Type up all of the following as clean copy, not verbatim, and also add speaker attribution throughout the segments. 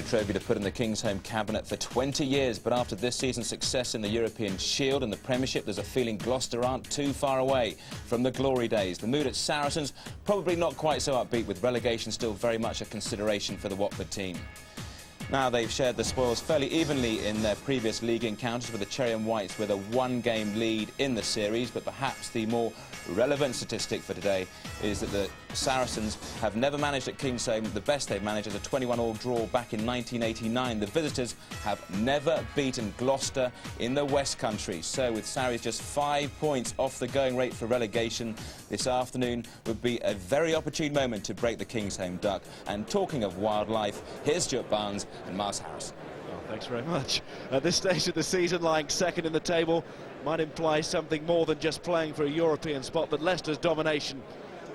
Speaker 1: Trophy to put in the King's Home cabinet for 20 years, but after this season's success in the European Shield and the Premiership, there's a feeling Gloucester aren't too far away from the glory days. The mood at Saracens probably not quite so upbeat, with relegation still very much a consideration for the Watford team. Now they've shared the spoils fairly evenly in their previous league encounters, with the Cherry and Whites with a one-game lead in the series, but perhaps the more relevant statistic for today is that the Saracens have never managed at King's Home. The best they've managed is a 21-all draw back in 1989. The visitors have never beaten Gloucester in the West Country. So with Sarries just 5 points off the going rate for relegation, this afternoon would be a very opportune moment to break the King's Home duck. And talking of wildlife, here's Stuart Barnes and Miles Harris.
Speaker 2: Well, thanks very much. At this stage of the season, lying second in the table might imply something more than just playing for a European spot, but Leicester's domination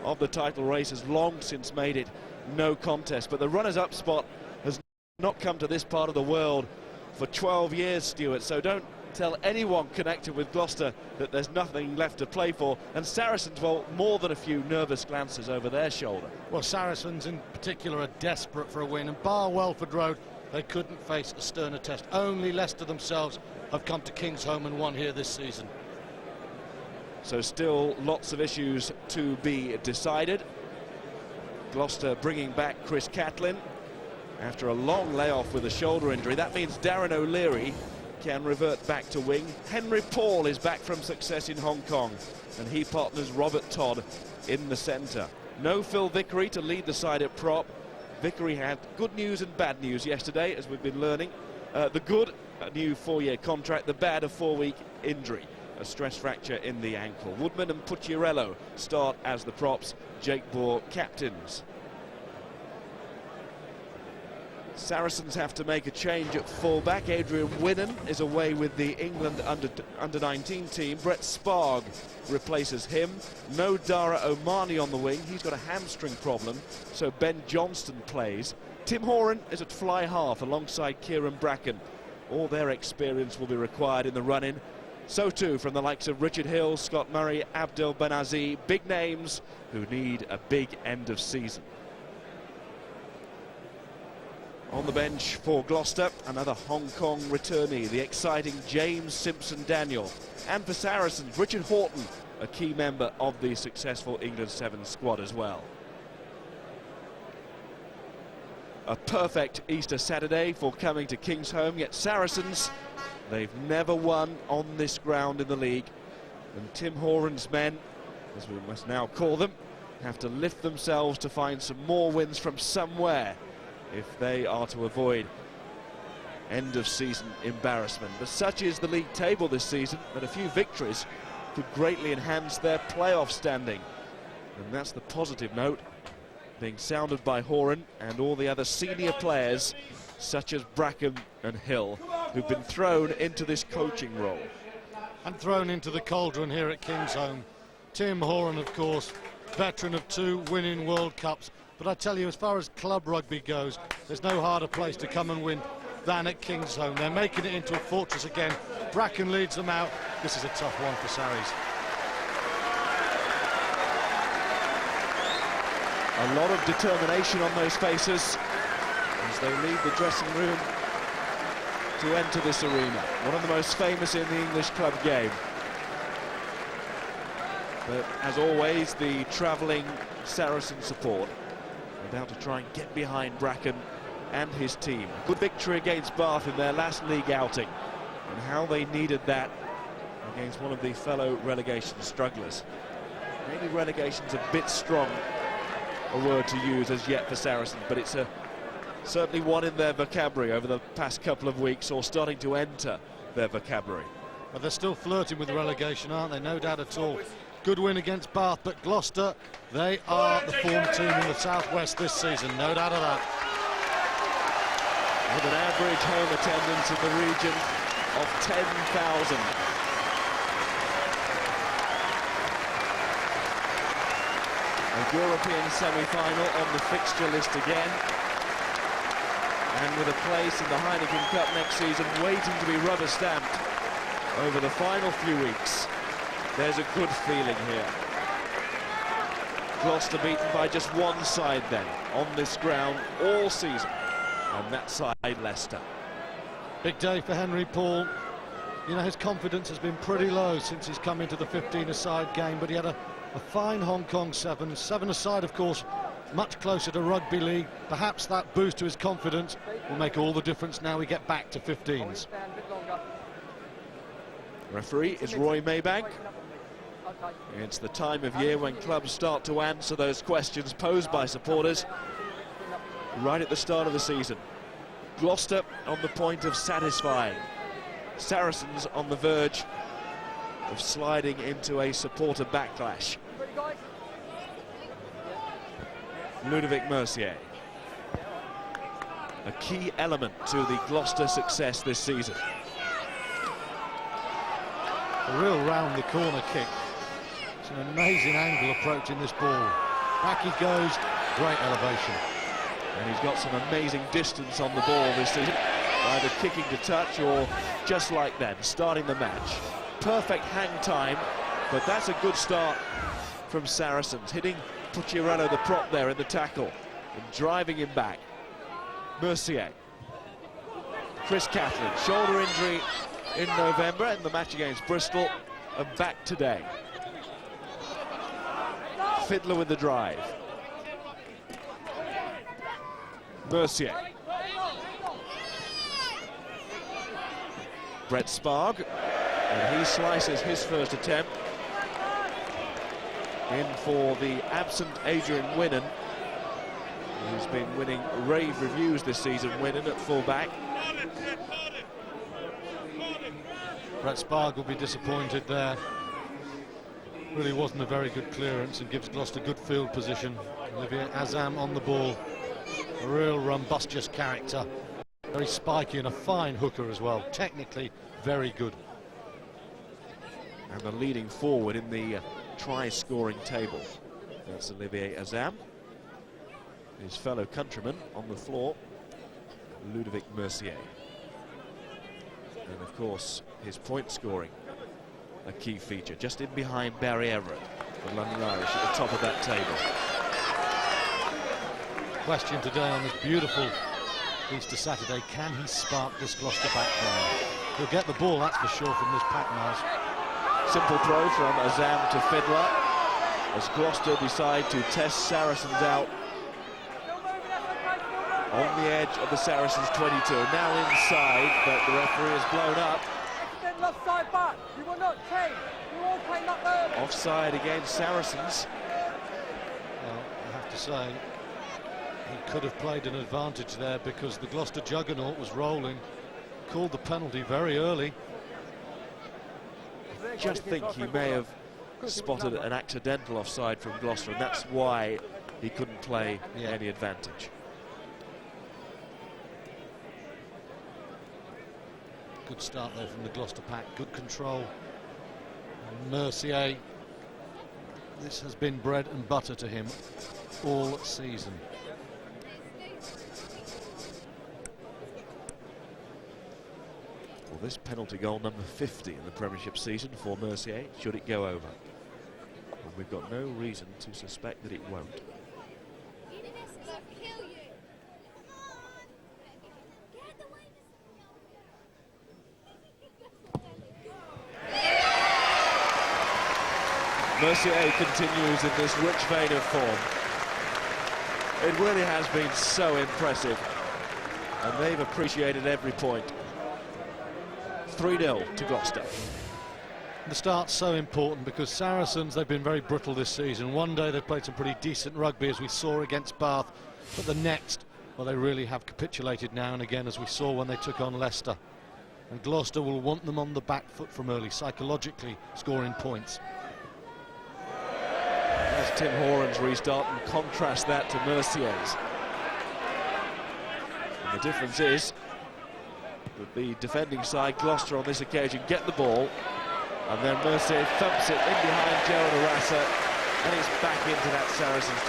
Speaker 2: of the title race has long since made it no contest. But the runners-up spot has not come to this part of the world for 12 years, Stuart, so don't tell anyone connected with Gloucester that there's nothing left to play for. And Saracens, well, more than a few nervous glances over their shoulder.
Speaker 3: Well, Saracens in particular are desperate for a win, and bar Welford Road, they couldn't face a sterner test. Only Leicester themselves have come to King's Home and won here this season.
Speaker 2: So still lots of issues to be decided. Gloucester bringing back Chris Catlin after a long layoff with a shoulder injury. That means Darren O'Leary can revert back to wing. Henry Paul is back from success in Hong Kong, and he partners Robert Todd in the centre. No Phil Vickery to lead the side at prop. Vickery had good news and bad news yesterday, as we've been learning. The good, a new 4-year contract. The bad, a 4-week injury, a stress fracture in the ankle. Woodman and Pucciarello start as the props. Jake Bohr captains. Saracens have to make a change at fullback. Adrian Winnan is away with the England under-19 team. Brett Sparg replaces him. No Dara Omani on the wing. He's got a hamstring problem, so Ben Johnston plays. Tim Horan is at fly half alongside Kieran Bracken. All their experience will be required in the run-in. So too from the likes of Richard Hill, Scott Murray, Abdel Benazi. Big names who need a big end of season. On the bench for Gloucester, another Hong Kong returnee, the exciting James Simpson-Daniel. And for Saracens, Richard Horton, a key member of the successful England 7 squad as well. A perfect Easter Saturday for coming to King's Home, yet Saracens, they've never won on this ground in the league. And Tim Horan's men, as we must now call them, have to lift themselves to find some more wins from somewhere if they are to avoid end-of-season embarrassment. But such is the league table this season that a few victories could greatly enhance their playoff standing. And that's the positive note being sounded by Horan and all the other senior players, such as Bracken and Hill, who've been thrown into this coaching role.
Speaker 3: And thrown into the cauldron here at King's Home. Tim Horan, of course, veteran of 2 winning World Cups. But I tell you, as far as club rugby goes, there's no harder place to come and win than at King's Home. They're making it into a fortress again. Bracken leads them out. This is a tough one for Sarries.
Speaker 2: A lot of determination on those faces as they leave the dressing room to enter this arena. One of the most famous in the English club game. But as always, the travelling Saracen support are down to try and get behind Bracken and his team. Good victory against Bath in their last league outing, and how they needed that against one of the fellow relegation strugglers. Maybe relegation's a bit strong a word to use as yet for Saracens, but it's certainly one in their vocabulary over the past couple of weeks, or starting to enter their vocabulary.
Speaker 3: But they're still flirting with relegation, aren't they? No doubt at all. Good win against Bath, but Gloucester, they are the form team in the southwest this season, no doubt of that.
Speaker 2: With an average home attendance in the region of 10,000. A European semi-final on the fixture list again. And with a place in the Heineken Cup next season waiting to be rubber-stamped over the final few weeks. There's a good feeling here. Gloucester beaten by just one side then on this ground all season. on that side, Leicester.
Speaker 3: Big day for Henry Paul. You know, his confidence has been pretty low since he's come into the 15-a-side game, but he had a fine Hong Kong 7-a-side, of course, much closer to rugby league. Perhaps that boost to his confidence will make all the difference now we get back to 15s.
Speaker 2: Referee is Roy Maybank. It's the time of year when clubs start to answer those questions posed by supporters right at the start of the season. Gloucester on the point of satisfying. Saracens on the verge of sliding into a supporter backlash. Ludovic Mercier, a key element to the Gloucester success this season.
Speaker 3: A real round the corner kick. It's an amazing angle approaching this ball. Back he goes, great elevation.
Speaker 2: And he's got some amazing distance on the ball this season, either kicking to touch or just like that, starting the match. Perfect hang time, but that's a good start from Saracens, hitting Pucciarello, the prop, there in the tackle and driving him back. Mercier. Chris Catlin, shoulder injury in November in the match against Bristol, and back today. Fiddler with the drive. Mercier. Brett Sparg, and he slices his first attempt. In for the absent Adrian Winnan, who's been winning rave reviews this season. Winnan at full-back.
Speaker 3: Brett Sparg will be disappointed there. Really wasn't a very good clearance and gives Gloucester good field position. Olivier Azam on the ball. A real rumbustious character. Very spiky and a fine hooker as well. Technically very good.
Speaker 2: And the leading forward in the try-scoring table. That's Olivier Azam. His fellow countryman on the floor, Ludovic Mercier. And of course, his point scoring, a key feature, just in behind Barry Everett, the London Irish at the top of that table.
Speaker 3: Question today on this beautiful Easter Saturday, can he spark this Gloucester backline? He'll get the ball, that's for sure, from this pack, Miles.
Speaker 2: Simple throw from Azam to Fiddler as Gloucester decide to test Saracens out on the edge of the Saracens 22. Now inside, but the referee has blown up. Offside against Saracens.
Speaker 3: Well, I have to say, he could have played an advantage there because the Gloucester juggernaut was rolling. Called the penalty very early.
Speaker 2: I just think he may have spotted an accidental offside from Gloucester, and that's why he couldn't play any advantage.
Speaker 3: Good start there from the Gloucester pack, good control. And Mercier, this has been bread and butter to him all season. Well,
Speaker 2: this penalty goal number 50 in the Premiership season for Mercier, should it go over. And we've got no reason to suspect that it won't. Mercier continues in this rich vein of form. It really has been so impressive, and they've appreciated every point. 3-0 to Gloucester.
Speaker 3: The start's so important because Saracens, they've been very brittle this season. One day they played some pretty decent rugby, as we saw against Bath, but the next, well, they really have capitulated now and again, as we saw when they took on Leicester. And Gloucester will want them on the back foot from early, psychologically scoring points.
Speaker 2: That's Tim Horan's restart, and contrast that to Mercier's. And the difference is that the defending side, Gloucester on this occasion, get the ball, and then Mercier thumps it in behind Gerald Arasa, and it's back into that Saracens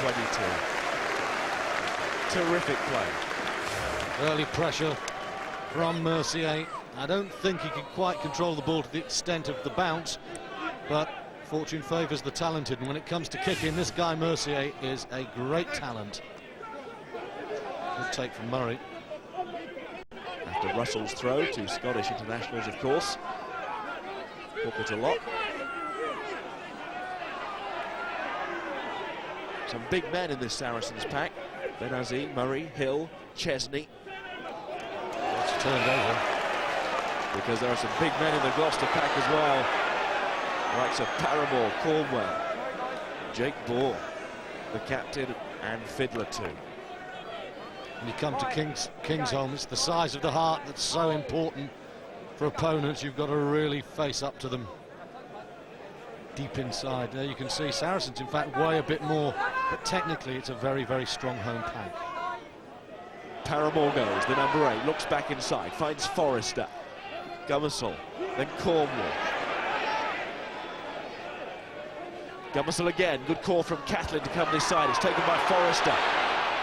Speaker 2: 22. Terrific play.
Speaker 3: Early pressure from Mercier. I don't think he can quite control the ball to the extent of the bounce, but fortune favours the talented, and when it comes to kicking, this guy Mercier is a great talent. Good take from Murray.
Speaker 2: after Russell's throw, two Scottish internationals, of course. It a lot. Some big men in this Saracens pack. Benazi, Murray, Hill, Chesney.
Speaker 3: It's turned over.
Speaker 2: Because there are some big men in the Gloucester pack as well. Likes of Paramore, Cornwell, Jake Ball, the captain, and Fiddler too.
Speaker 3: When you come to Kingsholm, it's the size of the heart that's so important for opponents. You've got to really face up to them. Deep inside there you can see Saracens in fact weigh a bit more, but technically it's a very, very strong home pack.
Speaker 2: Paramore goes, the number 8, looks back inside, finds Forrester, Gummersall, then Cornwall. Gummersall again, good call from Catlin to come this side. It's taken by Forrester.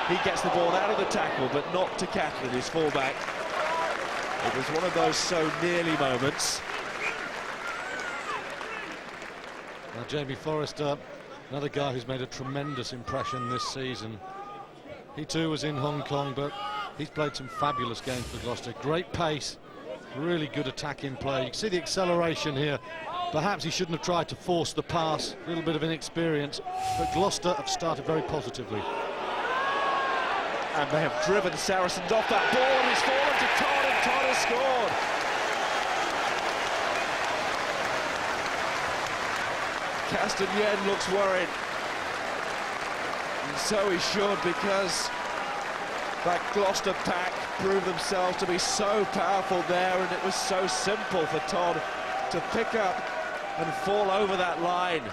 Speaker 2: He gets the ball out of the tackle, but not to Catlin, his fullback. It was one of those so nearly moments.
Speaker 3: Now Jamie Forrester, another guy who's made a tremendous impression this season. He too was in Hong Kong, but he's played some fabulous games for Gloucester. Great pace, really good attacking play. You can see the acceleration here. Perhaps he shouldn't have tried to force the pass, a little bit of inexperience, but Gloucester have started very positively.
Speaker 2: And they have driven Saracens off that ball, and it's fallen to Todd, and Todd has scored. Castagnen looks worried. And so he should, because that Gloucester pack proved themselves to be so powerful there, and it was so simple for Todd to pick up and fall over that line.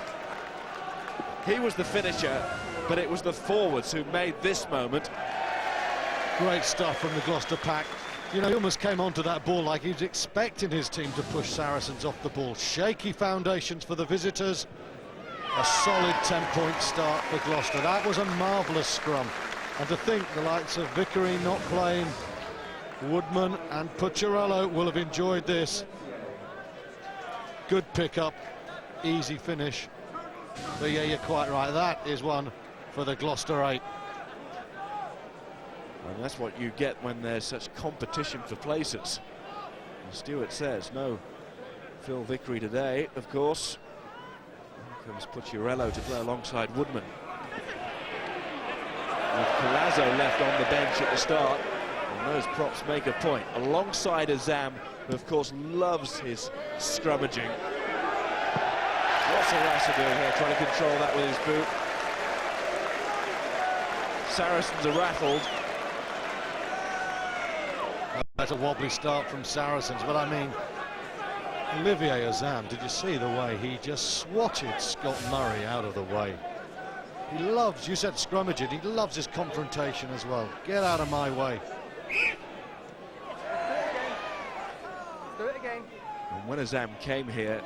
Speaker 2: He was the finisher, but it was the forwards who made this moment.
Speaker 3: Great stuff from the Gloucester pack. You know, he almost came onto that ball like he was expecting his team to push Saracens off the ball. Shaky foundations for the visitors. A solid 10-point start for Gloucester. That was a marvellous scrum. And to think the likes of Vickery not playing, Woodman and Pucciarello will have enjoyed this. Good pick-up, easy finish. But yeah, you're quite right. That is one for the Gloucester 8.
Speaker 2: And that's what you get when there's such competition for places. And Stewart says no Phil Vickery today, of course. Here comes Pucciarello to play alongside Woodman. With Palazzo left on the bench at the start, and those props make a point. Alongside Azam, who of course loves his scrummaging. What's Arasa doing here, trying to control that with his boot? Saracens are rattled.
Speaker 3: That's a wobbly start from Saracens, but I mean, Olivier Azam, did you see the way he just swatted Scott Murray out of the way? He loves, you said scrummaging, he loves his confrontation as well. Get out of my way.
Speaker 4: Do it again.
Speaker 2: And when Azam came here,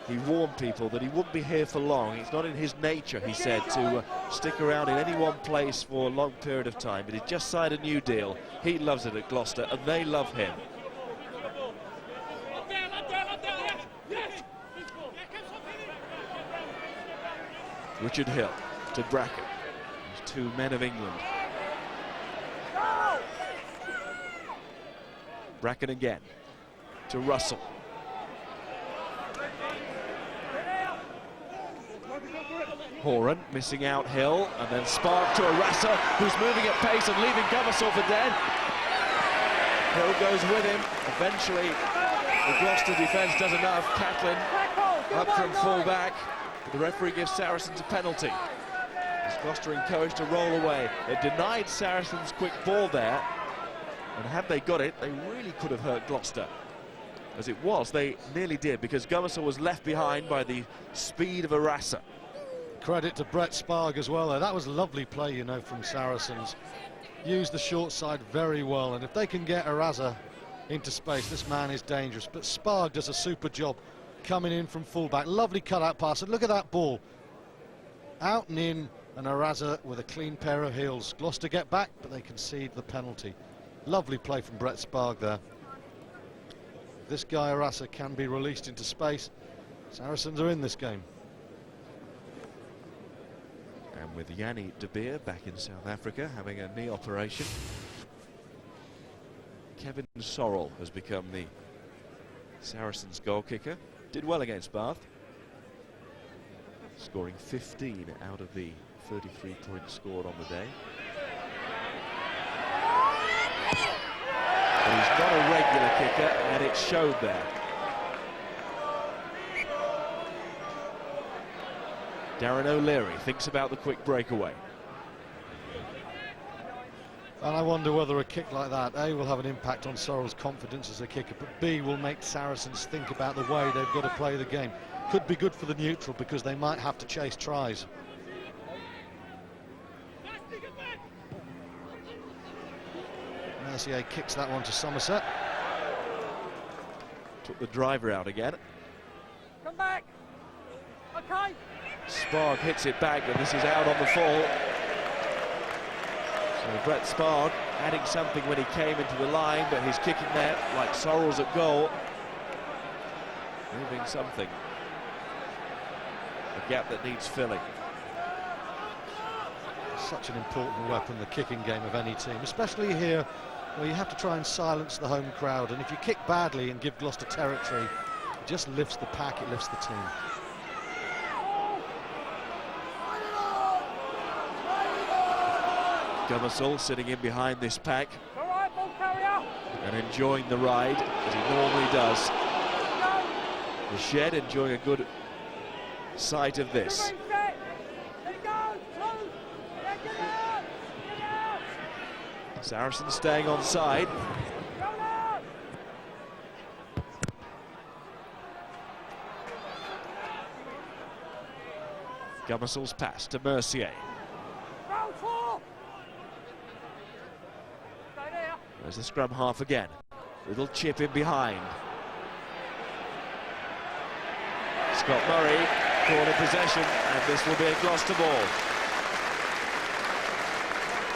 Speaker 2: he warned people that he wouldn't be here for long. It's not in his nature, he said, to stick around in any one place for a long period of time. But he just signed a new deal. He loves it at Gloucester, and they love him. Richard Hill to Bracken. These two men of England. Bracken again to Russell. Horan missing out Hill, and then Spark to Arasa, who's moving at pace and leaving Gummersall for dead. Hill goes with him. Eventually, the Gloucester defence does enough. Catlin up from full back. The referee gives Saracens a penalty. As Gloucester encouraged to roll away. They denied Saracens quick ball there, and had they got it, they really could have hurt Gloucester. As it was, they nearly did, because Gummersall was left behind by the speed of Arasa.
Speaker 3: Credit to Brett Sparg as well there. That was a lovely play, you know, from Saracens. Used the short side very well, and if they can get Arasa into space, this man is dangerous. But Sparg does a super job coming in from fullback. Lovely cut-out pass, and look at that ball. Out and in, and Arasa with a clean pair of heels. Gloucester get back, but they concede the penalty. Lovely play from Brett Sparg there. If this guy Arasa can be released into space, Saracens are in this game.
Speaker 2: And with Yanni De Beer back in South Africa having a knee operation. Kevin Sorrell has become the Saracens goal kicker. Did well against Bath, scoring 15 out of the 33 points scored on the day. But he's not a regular kicker, and it showed there. Darren O'Leary thinks about the quick breakaway.
Speaker 3: And I wonder whether a kick like that, A, will have an impact on Sorrell's confidence as a kicker, but B, will make Saracens think about the way they've got to play the game. Could be good for the neutral because they might have to chase tries. Mercier kicks that one to Somerset.
Speaker 2: Took the driver out again.
Speaker 4: Come back. Okay.
Speaker 2: Sparg hits it back, and this is out on the fall. So Brett Sparg adding something when he came into the line, but his kicking there, like Sorrell's at goal, moving something. A gap that needs filling.
Speaker 3: Such an important weapon, the kicking game of any team, especially here where you have to try and silence the home crowd, and if you kick badly and give Gloucester territory, it just lifts the pack, it lifts the team.
Speaker 2: Gummersall sitting in behind this pack
Speaker 4: All right, ball carrier.
Speaker 2: and enjoying the ride as he normally does. The Shed enjoying a good sight of this.
Speaker 4: Let it go. Two. Get out. Get out.
Speaker 2: Saracens staying on side.
Speaker 4: Go now.
Speaker 2: Gummersall's pass to Mercier.
Speaker 4: Round four. Stay there.
Speaker 2: There's the scrum half again. Little chip in behind. Scott Murray, corner possession, and this will be a Gloucester ball.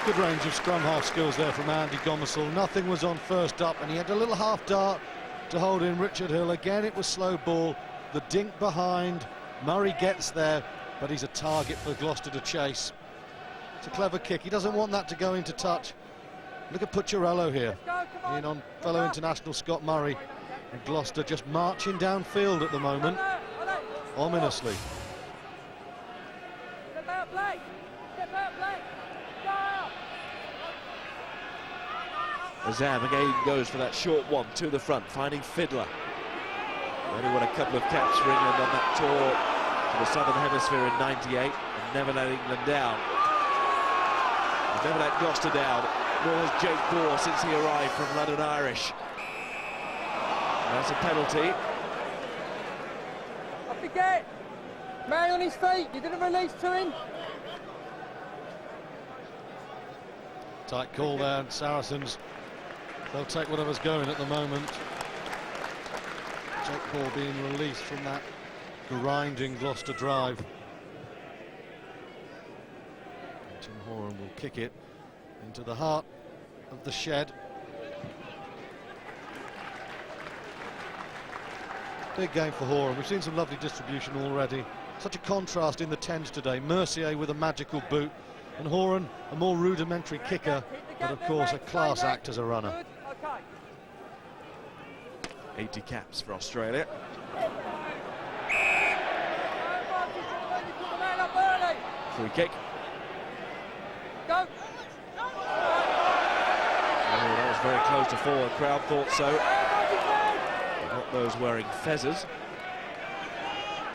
Speaker 3: Good range of scrum half skills there from Andy Gummersall. Nothing was on first up, and he had a little half dart to hold in Richard Hill. Again, it was slow ball. The dink behind. Murray gets there, but he's a target for Gloucester to chase. It's a clever kick. He doesn't want that to go into touch. Look at Pucciarello here, in on fellow international Scott Murray, and Gloucester just marching downfield at the moment, ominously.
Speaker 4: Step out, Blake. Step out, Blake. Go.
Speaker 2: Azam again goes for that short one to the front, finding Fiddler. Only won a couple of caps for England on that tour to the Southern Hemisphere in '98, and never let England down. He's never let Gloucester down, nor has Jake Bohr since he arrived from London Irish. That's a penalty.
Speaker 4: I forget. Man on his feet. You didn't release to him.
Speaker 3: Tight call there, and Saracens, they'll take whatever's going at the moment. Jake Paul being released from that grinding Gloucester drive. Tim Horan will kick it into the heart of the Shed. Big game for Horan. We've seen some lovely distribution already. Such a contrast in the 10s today. Mercier with a magical boot, and Horan, a more rudimentary kicker, but of course a class act as a runner.
Speaker 2: 80 caps for Australia. Free kick.
Speaker 4: Go.
Speaker 2: Oh, that was very close to forward. Crowd thought so. But not those wearing fezzes.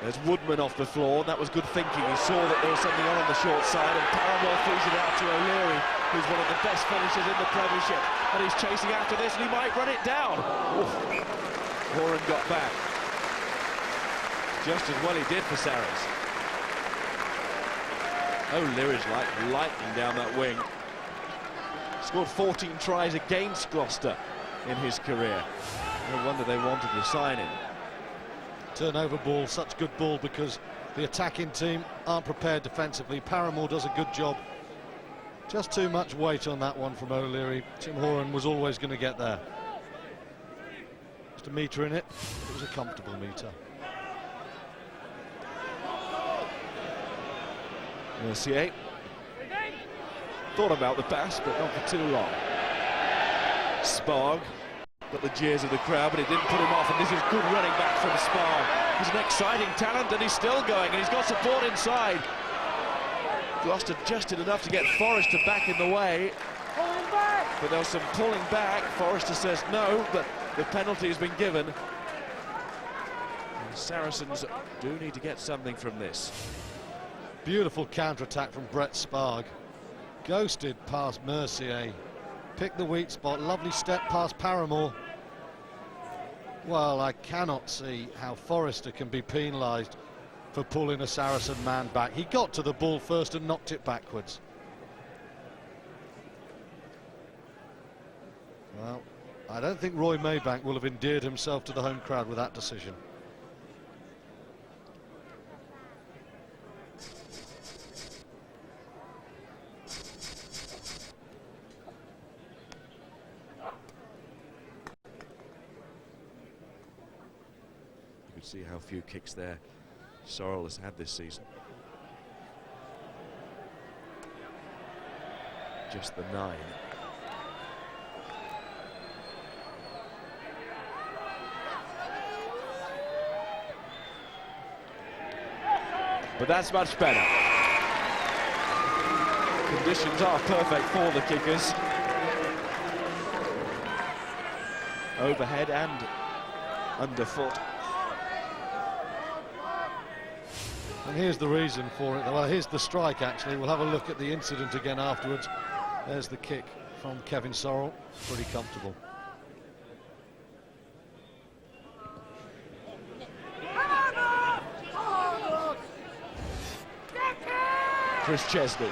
Speaker 2: There's Woodman off the floor. That was good thinking. He saw that there was something on the short side, and Paramore throws it out to O'Leary, who's one of the best finishers in the Premiership. And he's chasing after this, and he might run it down. Oof. Horan got back. Just as well he did for Saracens. O'Leary's like lightning down that wing. Scored 14 tries against Gloucester in his career. No wonder they wanted to sign him.
Speaker 3: Turnover ball, such good ball because the attacking team aren't prepared defensively. Paramore does a good job. Just too much weight on that one from O'Leary. Tim Horan was always going to get there. Just a metre in it. It was a comfortable metre.
Speaker 2: Mercier thought about the pass, but not for too long. Sparg got the jeers of the crowd, but it didn't put him off, and this is good running back from Sparg. He's an exciting talent, and he's still going, and he's got support inside. Gloucester just did enough to get Forrester back in the way, but there was some pulling back. Forrester says no, but the penalty has been given. And Saracens do need to get something from this.
Speaker 3: Beautiful counter-attack from Brett Sparg. Ghosted past Mercier. Picked the weak spot. Lovely step past Paramore. Well, I cannot see how Forrester can be penalised for pulling a Saracen man back. He got to the ball first and knocked it backwards. Well, I don't think Roy Maybank will have endeared himself to the home crowd with that decision.
Speaker 2: You can see how few kicks there Sorrell has had this season. Just the 9. But that's much better. Conditions are perfect for the kickers. Overhead and underfoot.
Speaker 3: And here's the reason for it. Well, here's the strike, actually. We'll have a look at the incident again afterwards. There's the kick from Kevin Sorrell. Pretty comfortable.
Speaker 2: Chris Chesney.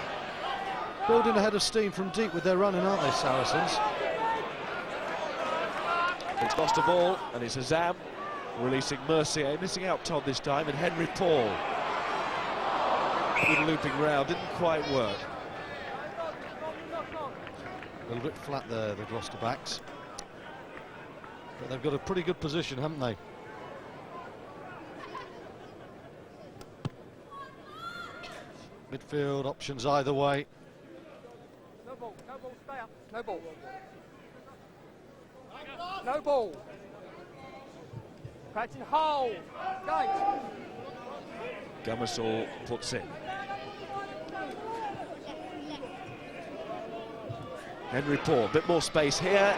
Speaker 3: Building a head of steam from deep with their running, aren't they, Saracens?
Speaker 2: It's lost a ball, and it's Azam releasing Mercier, missing out Todd this time, and Henry Paul. Good looping round, didn't quite work.
Speaker 3: A little bit flat there, the Gloucester backs. But they've got a pretty good position, haven't they? Midfield options either way.
Speaker 4: No ball, stay up. No ball. No ball. Practicing hold. Gate.
Speaker 2: Gummersall puts in. Henry Paul, a bit more space here.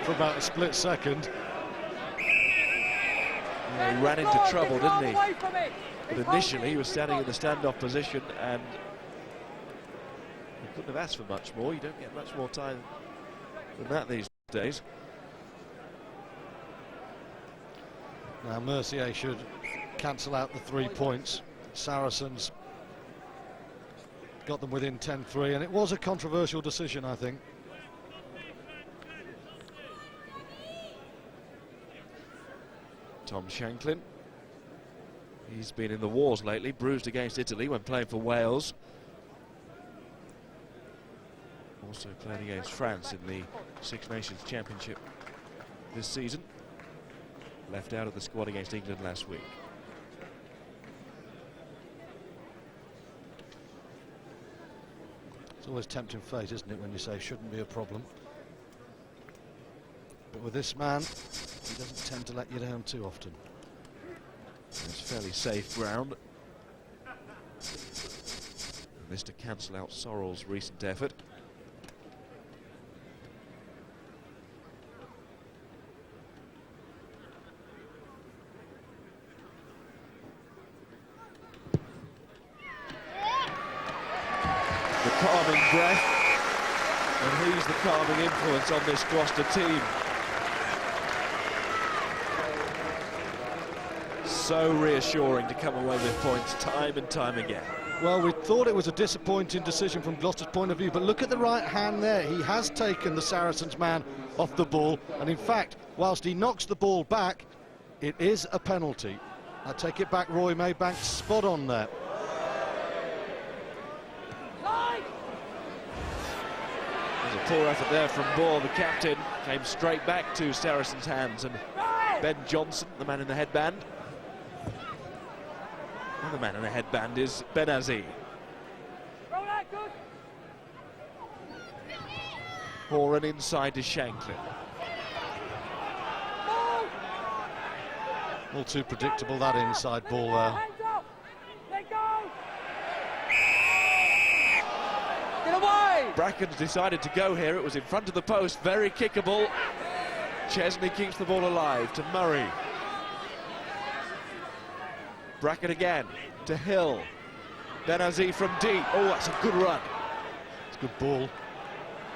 Speaker 3: For about a split second.
Speaker 2: Yeah, he ran into trouble, didn't he? But initially he was standing in the standoff position, and he couldn't have asked for much more. You don't get much more time than that these days.
Speaker 3: Now Mercier should cancel out the 3 points. Saracens got them within 10-3, and it was a controversial decision, I think.
Speaker 2: Tom Shanklin. He's been in the wars lately, bruised against Italy when playing for Wales. Also playing against France in the Six Nations Championship this season. Left out of the squad against England last week.
Speaker 3: It's always tempting fate, isn't it, when you say shouldn't be a problem. But with this man, he doesn't tend to let you down too often.
Speaker 2: It's fairly safe ground. This to cancel out Sorrell's recent effort. The calming breath, and he's the calming influence on this Gloucester team. So reassuring to come away with points time and time again.
Speaker 3: Well, we thought it was a disappointing decision from Gloucester's point of view, but look at the right hand there. He has taken the Saracens man off the ball, and in fact, whilst he knocks the ball back, it is a penalty. I take it back, Roy Maybank, spot on there.
Speaker 2: There's a poor effort there from Bohr, the captain. Came straight back to Saracens' hands, and Ben Johnson, the man in the headband. And the man in the headband is Benazi. Horan inside to Shankly.
Speaker 3: All too predictable, that inside ball there.
Speaker 4: Hands up. Let go. Get away.
Speaker 2: Bracken's decided to go here. It was in front of the post, very kickable. Chesney keeps the ball alive to Murray. Bracken again to Hill. Benazi from deep. Oh, that's a good run.
Speaker 3: It's a good ball.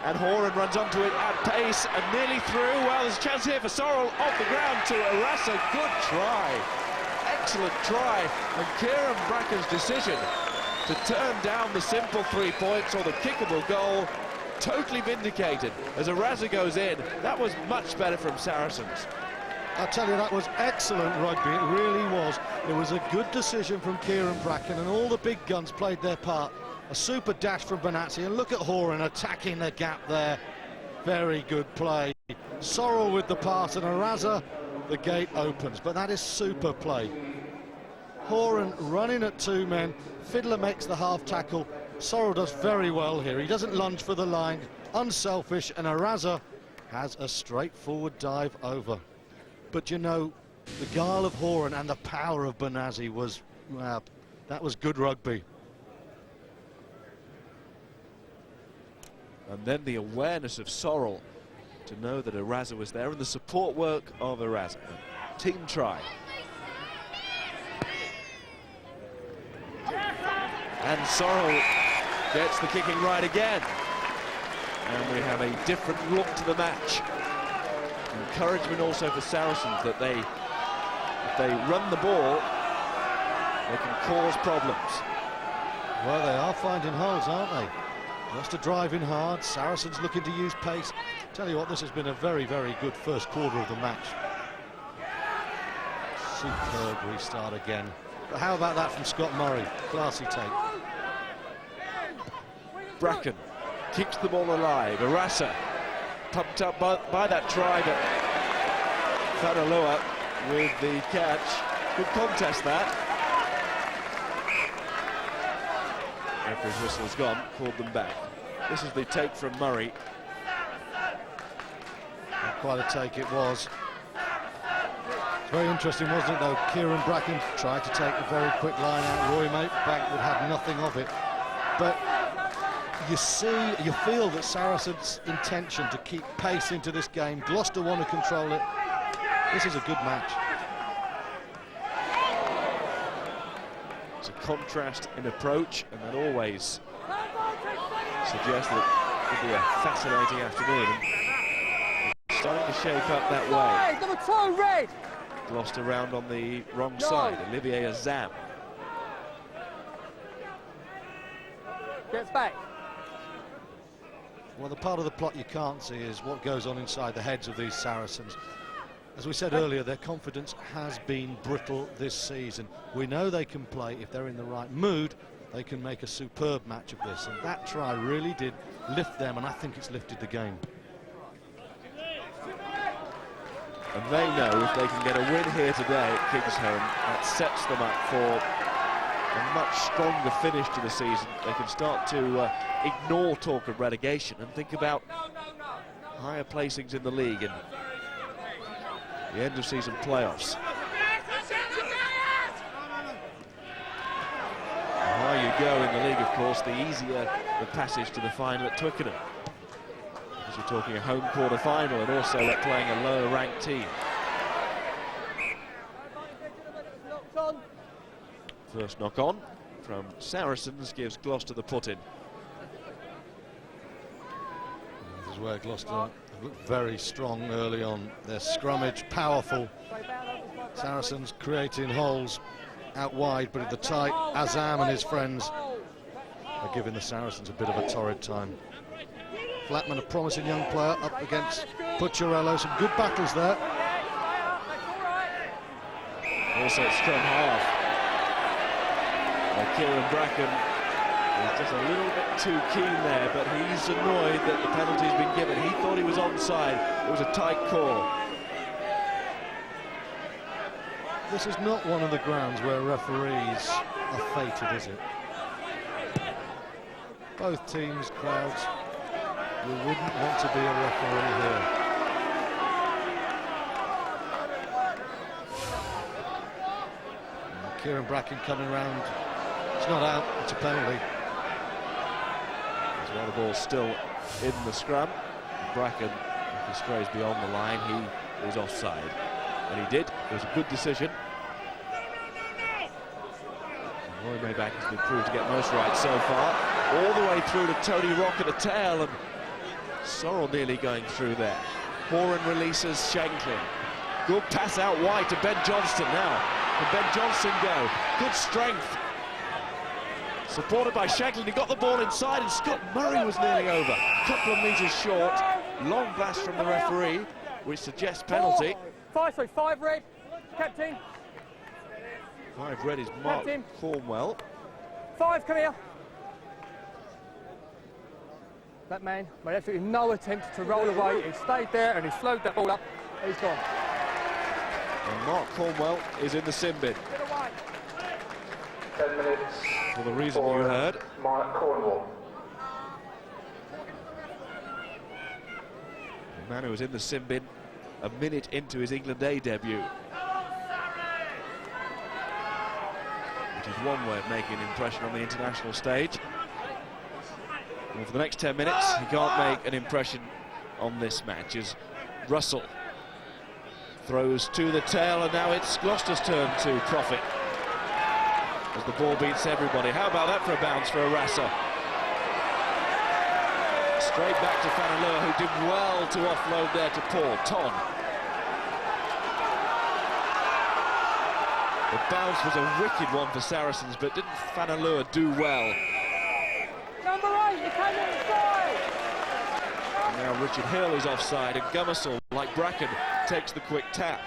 Speaker 2: And Horan runs onto it at pace and nearly through. Well, there's a chance here for Sorrell off the ground to Arasa. Good try. Excellent try. And Kieran Bracken's decision to turn down the simple 3 points or the kickable goal, totally vindicated. As Arasa goes in, that was much better from Saracens.
Speaker 3: I tell you, that was excellent rugby, it really was. It was a good decision from Kieran Bracken, and all the big guns played their part. A super dash from Benazzi, and look at Horan attacking the gap there. Very good play. Sorrell with the pass, and Arasa, the gate opens, but that is super play. Horan running at 2 men, Fiddler makes the half tackle. Sorrell does very well here, he doesn't lunge for the line, unselfish, and Arasa has a straightforward dive over. But you know, the guile of Horan and the power of Benazzi was, that was good rugby.
Speaker 2: And then the awareness of Sorrell to know that Arasa was there, and the support work of Arasa. Team try. And Sorrell gets the kicking right again. And we have a different look to the match. Encouragement also for Saracens that if they run the ball, they can cause problems.
Speaker 3: Well, they are finding holes, aren't they? Just driving hard, Saracens looking to use pace. Tell you what, this has been a very, very good first quarter of the match. Superb restart again. But how about that from Scott Murray? Classy take.
Speaker 2: Bracken keeps the ball alive. Arasa pumped up by that try, but Faraloa with the catch. Good contest, that. Referee's whistle's gone, called them back. This is the take from Murray.
Speaker 3: Not quite a take it was. It's very interesting, wasn't it, though? Kieran Bracken tried to take a very quick line out. Roy Bank would have nothing of it. But you feel that Saracens' intention to keep pace into this game. Gloucester want to control it. This is a good match.
Speaker 2: It's a contrast in approach, and that always suggests that it will be a fascinating afternoon. And it's starting to shape up that way.
Speaker 4: Number 2, red.
Speaker 2: Gloucester round on the wrong side. Olivier Azam.
Speaker 4: Gets back.
Speaker 3: Well, the part of the plot you can't see is what goes on inside the heads of these Saracens. As we said earlier, their confidence has been brittle this season. We know they can play. If they're in the right mood, they can make a superb match of this. And that try really did lift them, and I think it's lifted the game.
Speaker 2: And they know if they can get a win here today at Kingsholm, that sets them up for a much stronger finish to the season. They can start to ignore talk of relegation and think about higher placings in the league and the end of season playoffs. The higher you go in the league, of course, the easier the passage to the final at Twickenham. Because you're talking a home quarter final and also playing a lower ranked team. First knock on from Saracens gives Gloucester the put in.
Speaker 3: This is where Gloucester looked very strong early on. Their scrummage powerful. Saracens creating holes out wide, but at the tight, Azam and his friends are giving the Saracens a bit of a torrid time. Flatman, a promising young player, up against Pucciarello. Some good battles there.
Speaker 2: Also at scrum half. Kieran Bracken is just a little bit too keen there, but he's annoyed that the penalty's been given. He thought he was onside. It was a tight call.
Speaker 3: This is not one of the grounds where referees are fated, is it? Both teams, crowds You wouldn't want to be a referee here. And Kieran Bracken coming round. It's not out, it's a penalty.
Speaker 2: While the ball's still in the scrum, Bracken, if he strays beyond the line, he is offside. And he did. It was a good decision. Roy Mayback has been proved to get most right so far. All the way through to Tony Rock at the tail, and Sorrell nearly going through there. Horan releases Shanklin. Good pass out wide to Ben Johnston now. Can Ben Johnston go? Good strength. Supported by Shanklin, he got the ball inside, and Scott Murray was nearly over. A couple of metres short. Long blast from the referee, which suggests penalty.
Speaker 4: Five red, captain.
Speaker 2: 5 red is Mark
Speaker 4: Captain.
Speaker 2: Cornwell.
Speaker 4: 5, come here. That man made absolutely no attempt to roll away. He stayed there and he slowed that ball up. He's gone.
Speaker 2: And Mark Cornwell is in the sin bin.
Speaker 4: Get away.
Speaker 5: 10 minutes.
Speaker 2: For the reason you heard.
Speaker 5: Mark Cornwall.
Speaker 2: The man who was in the sin bin a minute into his England A debut. Which is one way of making an impression on the international stage. And for the next 10 minutes, he can't make an impression on this match as Russell throws to the tail, and now it's Gloucester's turn to profit as the ball beats everybody. How about that for a bounce for Arasa? Straight back to Fanaleur, who did well to offload there to Paul Ton. The bounce was a wicked one for Saracens, but didn't Fanaleur do well?
Speaker 4: Number 8, you came inside.
Speaker 2: And now Richard Hill is offside, and Gummersall, like Bracken, takes the quick tap.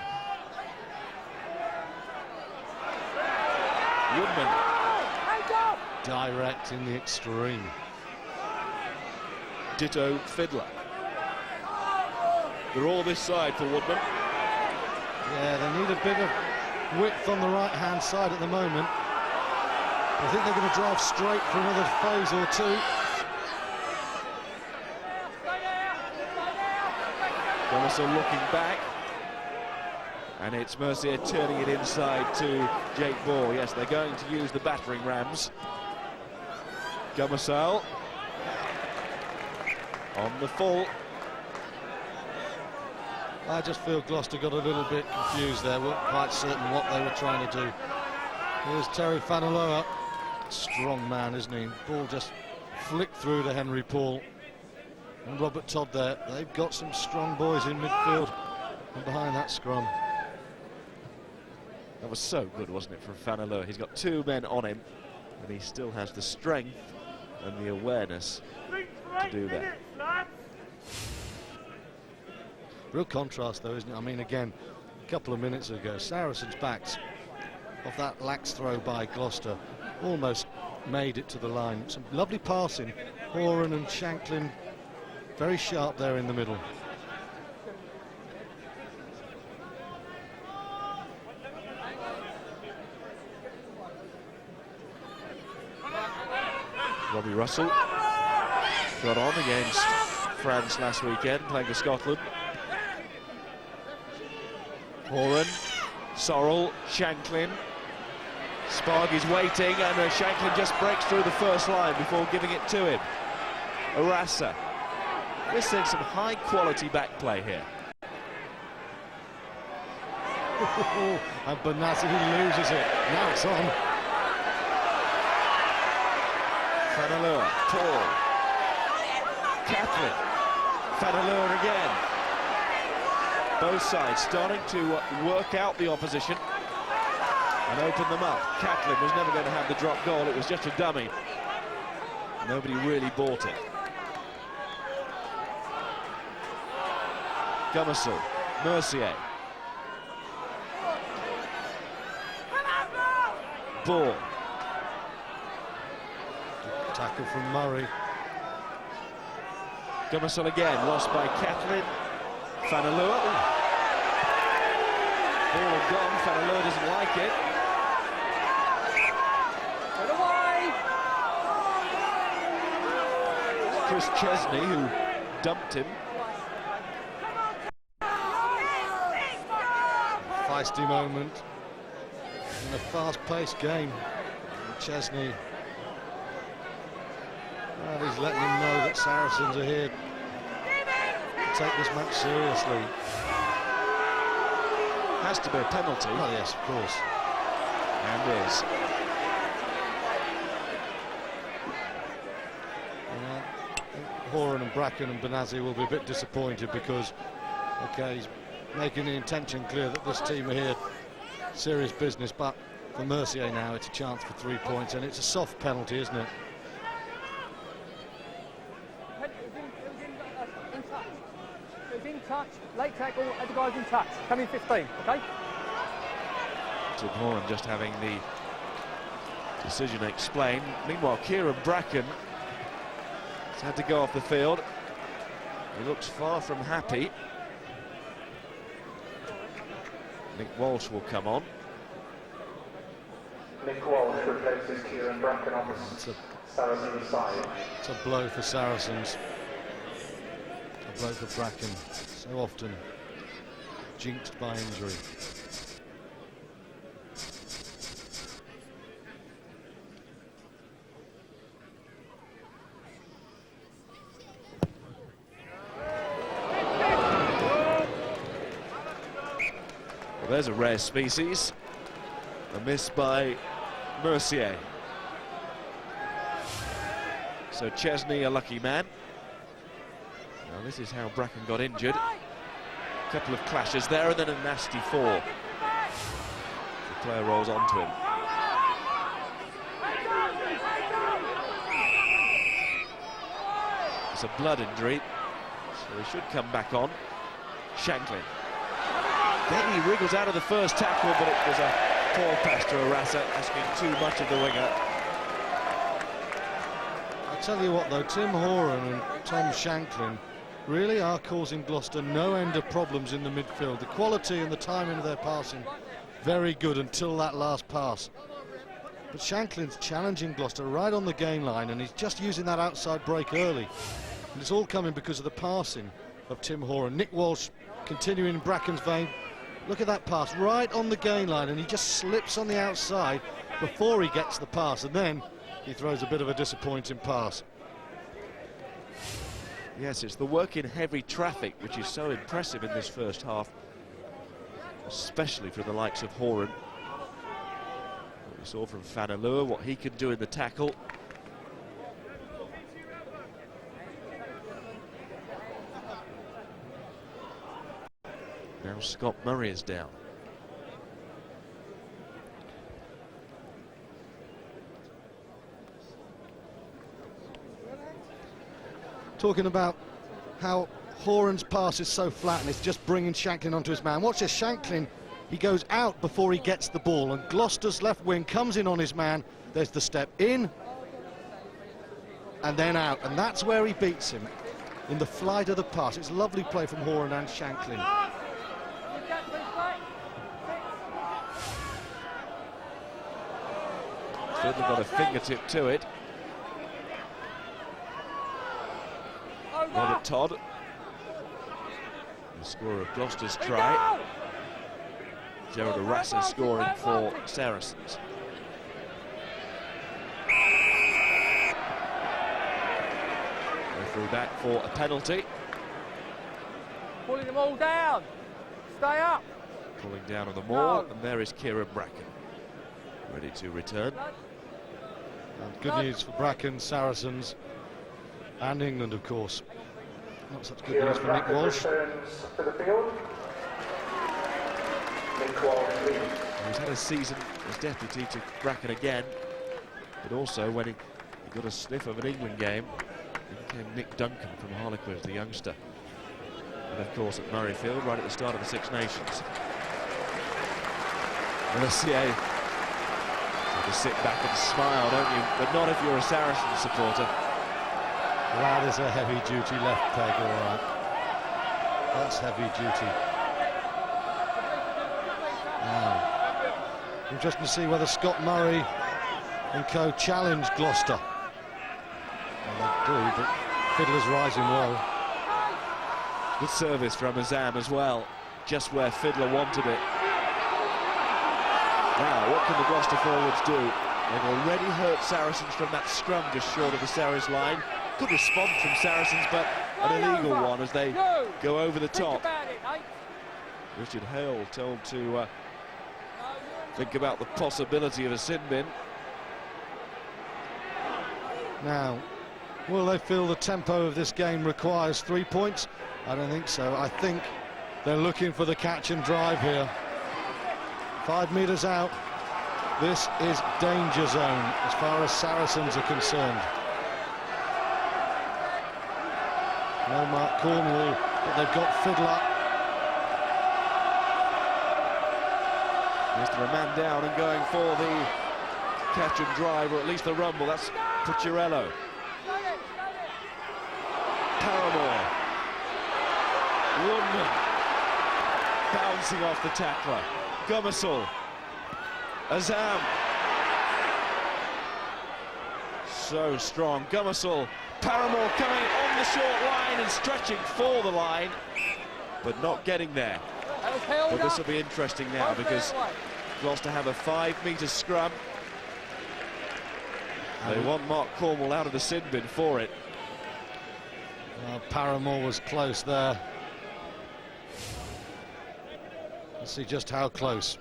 Speaker 2: Woodman.
Speaker 4: Hands up.
Speaker 3: Direct in the extreme.
Speaker 2: Ditto Fiddler. They're all this side for Woodman.
Speaker 3: Yeah, they need a bit of width on the right-hand side at the moment. I think they're going to drive straight for another phase or two.
Speaker 2: Gummersall looking back. And it's Mercier turning it inside to Jake Ball. Yes, they're going to use the battering rams. Gummersall on the full.
Speaker 3: I just feel Gloucester got a little bit confused there, weren't quite certain what they were trying to do. Here's Terry Fanaloa, strong man, isn't he? Ball just flicked through to Henry Paul. And Robert Todd there. They've got some strong boys in midfield and behind that scrum.
Speaker 2: That was so good, wasn't it, from Fanaleur? He's got 2 men on him, and he still has the strength and the awareness to do that.
Speaker 3: Real contrast, though, isn't it? I mean, again, a couple of minutes ago, Saracens backs off that lax throw by Gloucester, almost made it to the line. Some lovely passing. Horan and Shanklin very sharp there in the middle.
Speaker 2: Robbie Russell got on against France last weekend, playing for Scotland. Horan, Sorrell, Shanklin. Spargy's waiting, and Shanklin just breaks through the first line before giving it to him. Arasa. We're seeing some high-quality back play here.
Speaker 3: And Benassi, he loses it. Now it's on.
Speaker 2: Fanaleur, Paul, Catlin, Fanaleur again. Both sides starting to work out the opposition and open them up. Catlin was never going to have the drop goal, it was just a dummy. Nobody really bought it. Gummersall, Mercier. Ball.
Speaker 3: Tackle from Murray.
Speaker 2: Gummersall again, lost by Catlin. Fanaleur. Ball gone, Fanaleur doesn't like it.
Speaker 4: Get away.
Speaker 2: Chris Chesney, who dumped him.
Speaker 3: Feisty moment in a fast-paced game. Chesney, well, he's letting him know that Saracens are here to take this match seriously.
Speaker 2: Has to be a penalty.
Speaker 3: Oh yes, of course.
Speaker 2: And is.
Speaker 3: Horan and Bracken and Benazzi will be a bit disappointed because, okay, he's making the intention clear that this team are here, serious business, but for Mercier now it's a chance for 3 points, and it's a soft penalty, isn't it?
Speaker 4: It was in touch, late tackle, and the guy's in touch. Come in 15, okay?
Speaker 2: Tim Horan just having the decision explained. Meanwhile, Kieran Bracken has had to go off the field. He looks far from happy. Nick Walsh will come on.
Speaker 5: Nick Walsh replaces Kieran Bracken on the Saracens side.
Speaker 3: It's a blow for Saracens. A blow for Bracken. So often jinxed by injury.
Speaker 2: Well, there's a rare species. A miss by Mercier. So Chesney, a lucky man. Now this is how Bracken got injured. A couple of clashes there and then a nasty fall. The player rolls onto him. It's a blood injury, so he should come back on. Shanklin. Then he wriggles out of the first tackle, but it was a poor pass to Arasa, asking too much of the winger.
Speaker 3: I tell you what though, Tim Horan and Tom Shanklin really are causing Gloucester no end of problems in the midfield. The quality and the timing of their passing, very good until that last pass. But Shanklin's challenging Gloucester right on the gain line, and he's just using that outside break early. And it's all coming because of the passing of Tim Horan. Nick Walsh continuing in Bracken's vein. Look at that pass right on the gain line, and he just slips on the outside before he gets the pass, and then he throws a bit of a disappointing pass.
Speaker 2: Yes, it's the work in heavy traffic which is so impressive in this first half, especially for the likes of Horan. What we saw from Fanalua, what he can do in the tackle. Now Scott Murray is down.
Speaker 3: Talking about how Horan's pass is so flat and it's just bringing Shanklin onto his man. Watch this, Shanklin, he goes out before he gets the ball, and Gloucester's left wing comes in on his man. There's the step in and then out, and that's where he beats him, in the flight of the pass. It's lovely play from Horan and Shanklin.
Speaker 2: Certainly got a fingertip to it. Robert Todd, the scorer of Gloucester's try. Gerard Arasa scoring for Saracens. Referee back for a penalty.
Speaker 4: Pulling them all down. Stay up.
Speaker 2: Pulling down on the maul, and there is Kieran Bracken, ready to return.
Speaker 3: And good news for Bracken, Saracens, and England, of course. Not such good news for Nick Walsh.
Speaker 5: Returns to the field. Nick Walsh leads.
Speaker 2: He's had a season as deputy to Bracken again, but also when he got a sniff of an England game, it became Nick Duncan from Harlequins, the youngster. And of course at Murrayfield, right at the start of the Six Nations. Mercier had to sit back and smile, don't you? But not if you're a Saracens supporter.
Speaker 3: That is a heavy-duty left peg, all right. That's heavy-duty. Now, interesting to see whether Scott Murray and co challenge Gloucester. Well, they do, but Fiddler's rising low.
Speaker 2: Good service from Azam as well, just where Fiddler wanted it. Now, what can the Gloucester forwards do? They've already hurt Saracens from that scrum just short of the Saracens line. Good response from Saracens, but an illegal one as they go over the top. Richard Hale told to think about the possibility of a sin bin.
Speaker 3: Now, will they feel the tempo of this game requires 3 points? I don't think so. I think they're looking for the catch and drive here. 5 metres out. This is danger zone as far as Saracens are concerned. No Mark Cornwall, but they've got Fiddler.
Speaker 2: Mr. a man down and going for the catch and drive, or at least the rumble. That's Pucciarello. Paramore. Woodman. Bouncing off the tackler. Gummersall. Azam. So strong. Gummersall. Paramore coming on the short line and stretching for the line, but not getting there. But this will be interesting now because Gloucester have a 5-metre scrum. They want Mark Cornwall out of the sin bin for it.
Speaker 3: Paramore was close there. Let's see just how close.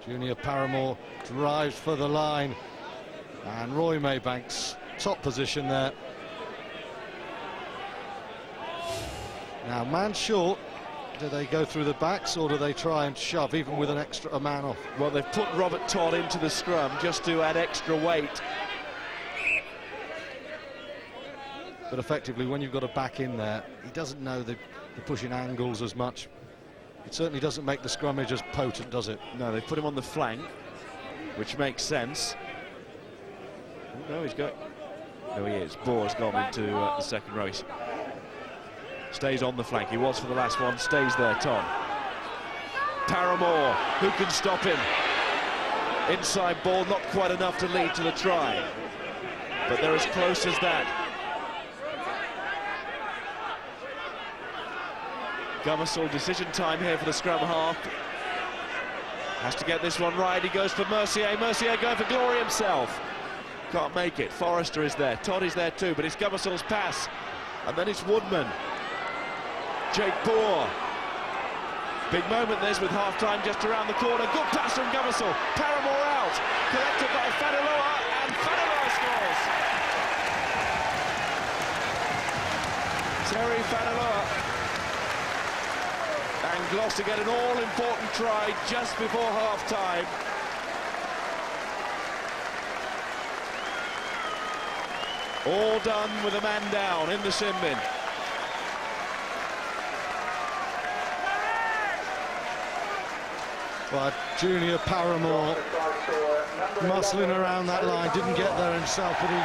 Speaker 3: Junior Paramore drives for the line, and Roy Maybank's top position there. Now, man short. Do they go through the backs or do they try and shove even with an extra man off?
Speaker 2: Well, they've put Robert Todd into the scrum just to add extra weight.
Speaker 3: But effectively, when you've got a back in there, he doesn't know the pushing angles as much. It certainly doesn't make the scrummage as potent, does it?
Speaker 2: No, they put him on the flank, which makes sense. Oh, no, he's got... No, he is. Boer's gone into the second row. He stays on the flank. He was for the last one. Stays there, Tom. Paramore, who can stop him? Inside ball, not quite enough to lead to the try. But they're as close as that. Gummersall, decision time here for the scrum half. Has to get this one right. He goes for Mercier. Mercier going for glory himself. Can't make it. Forrester is there. Todd is there too, but it's Gummersall's pass. And then it's Woodman. Jake Boer. Big moment this with half-time just around the corner. Good pass from Gummersall. Paramore out. Collected by Faniloa, and Faniloa scores. Terry Faniloa. And Gloucester get an all-important try just before half-time. All done with a man down in the sin bin.
Speaker 3: But Junior Paramore muscling around that line, didn't get there himself, but he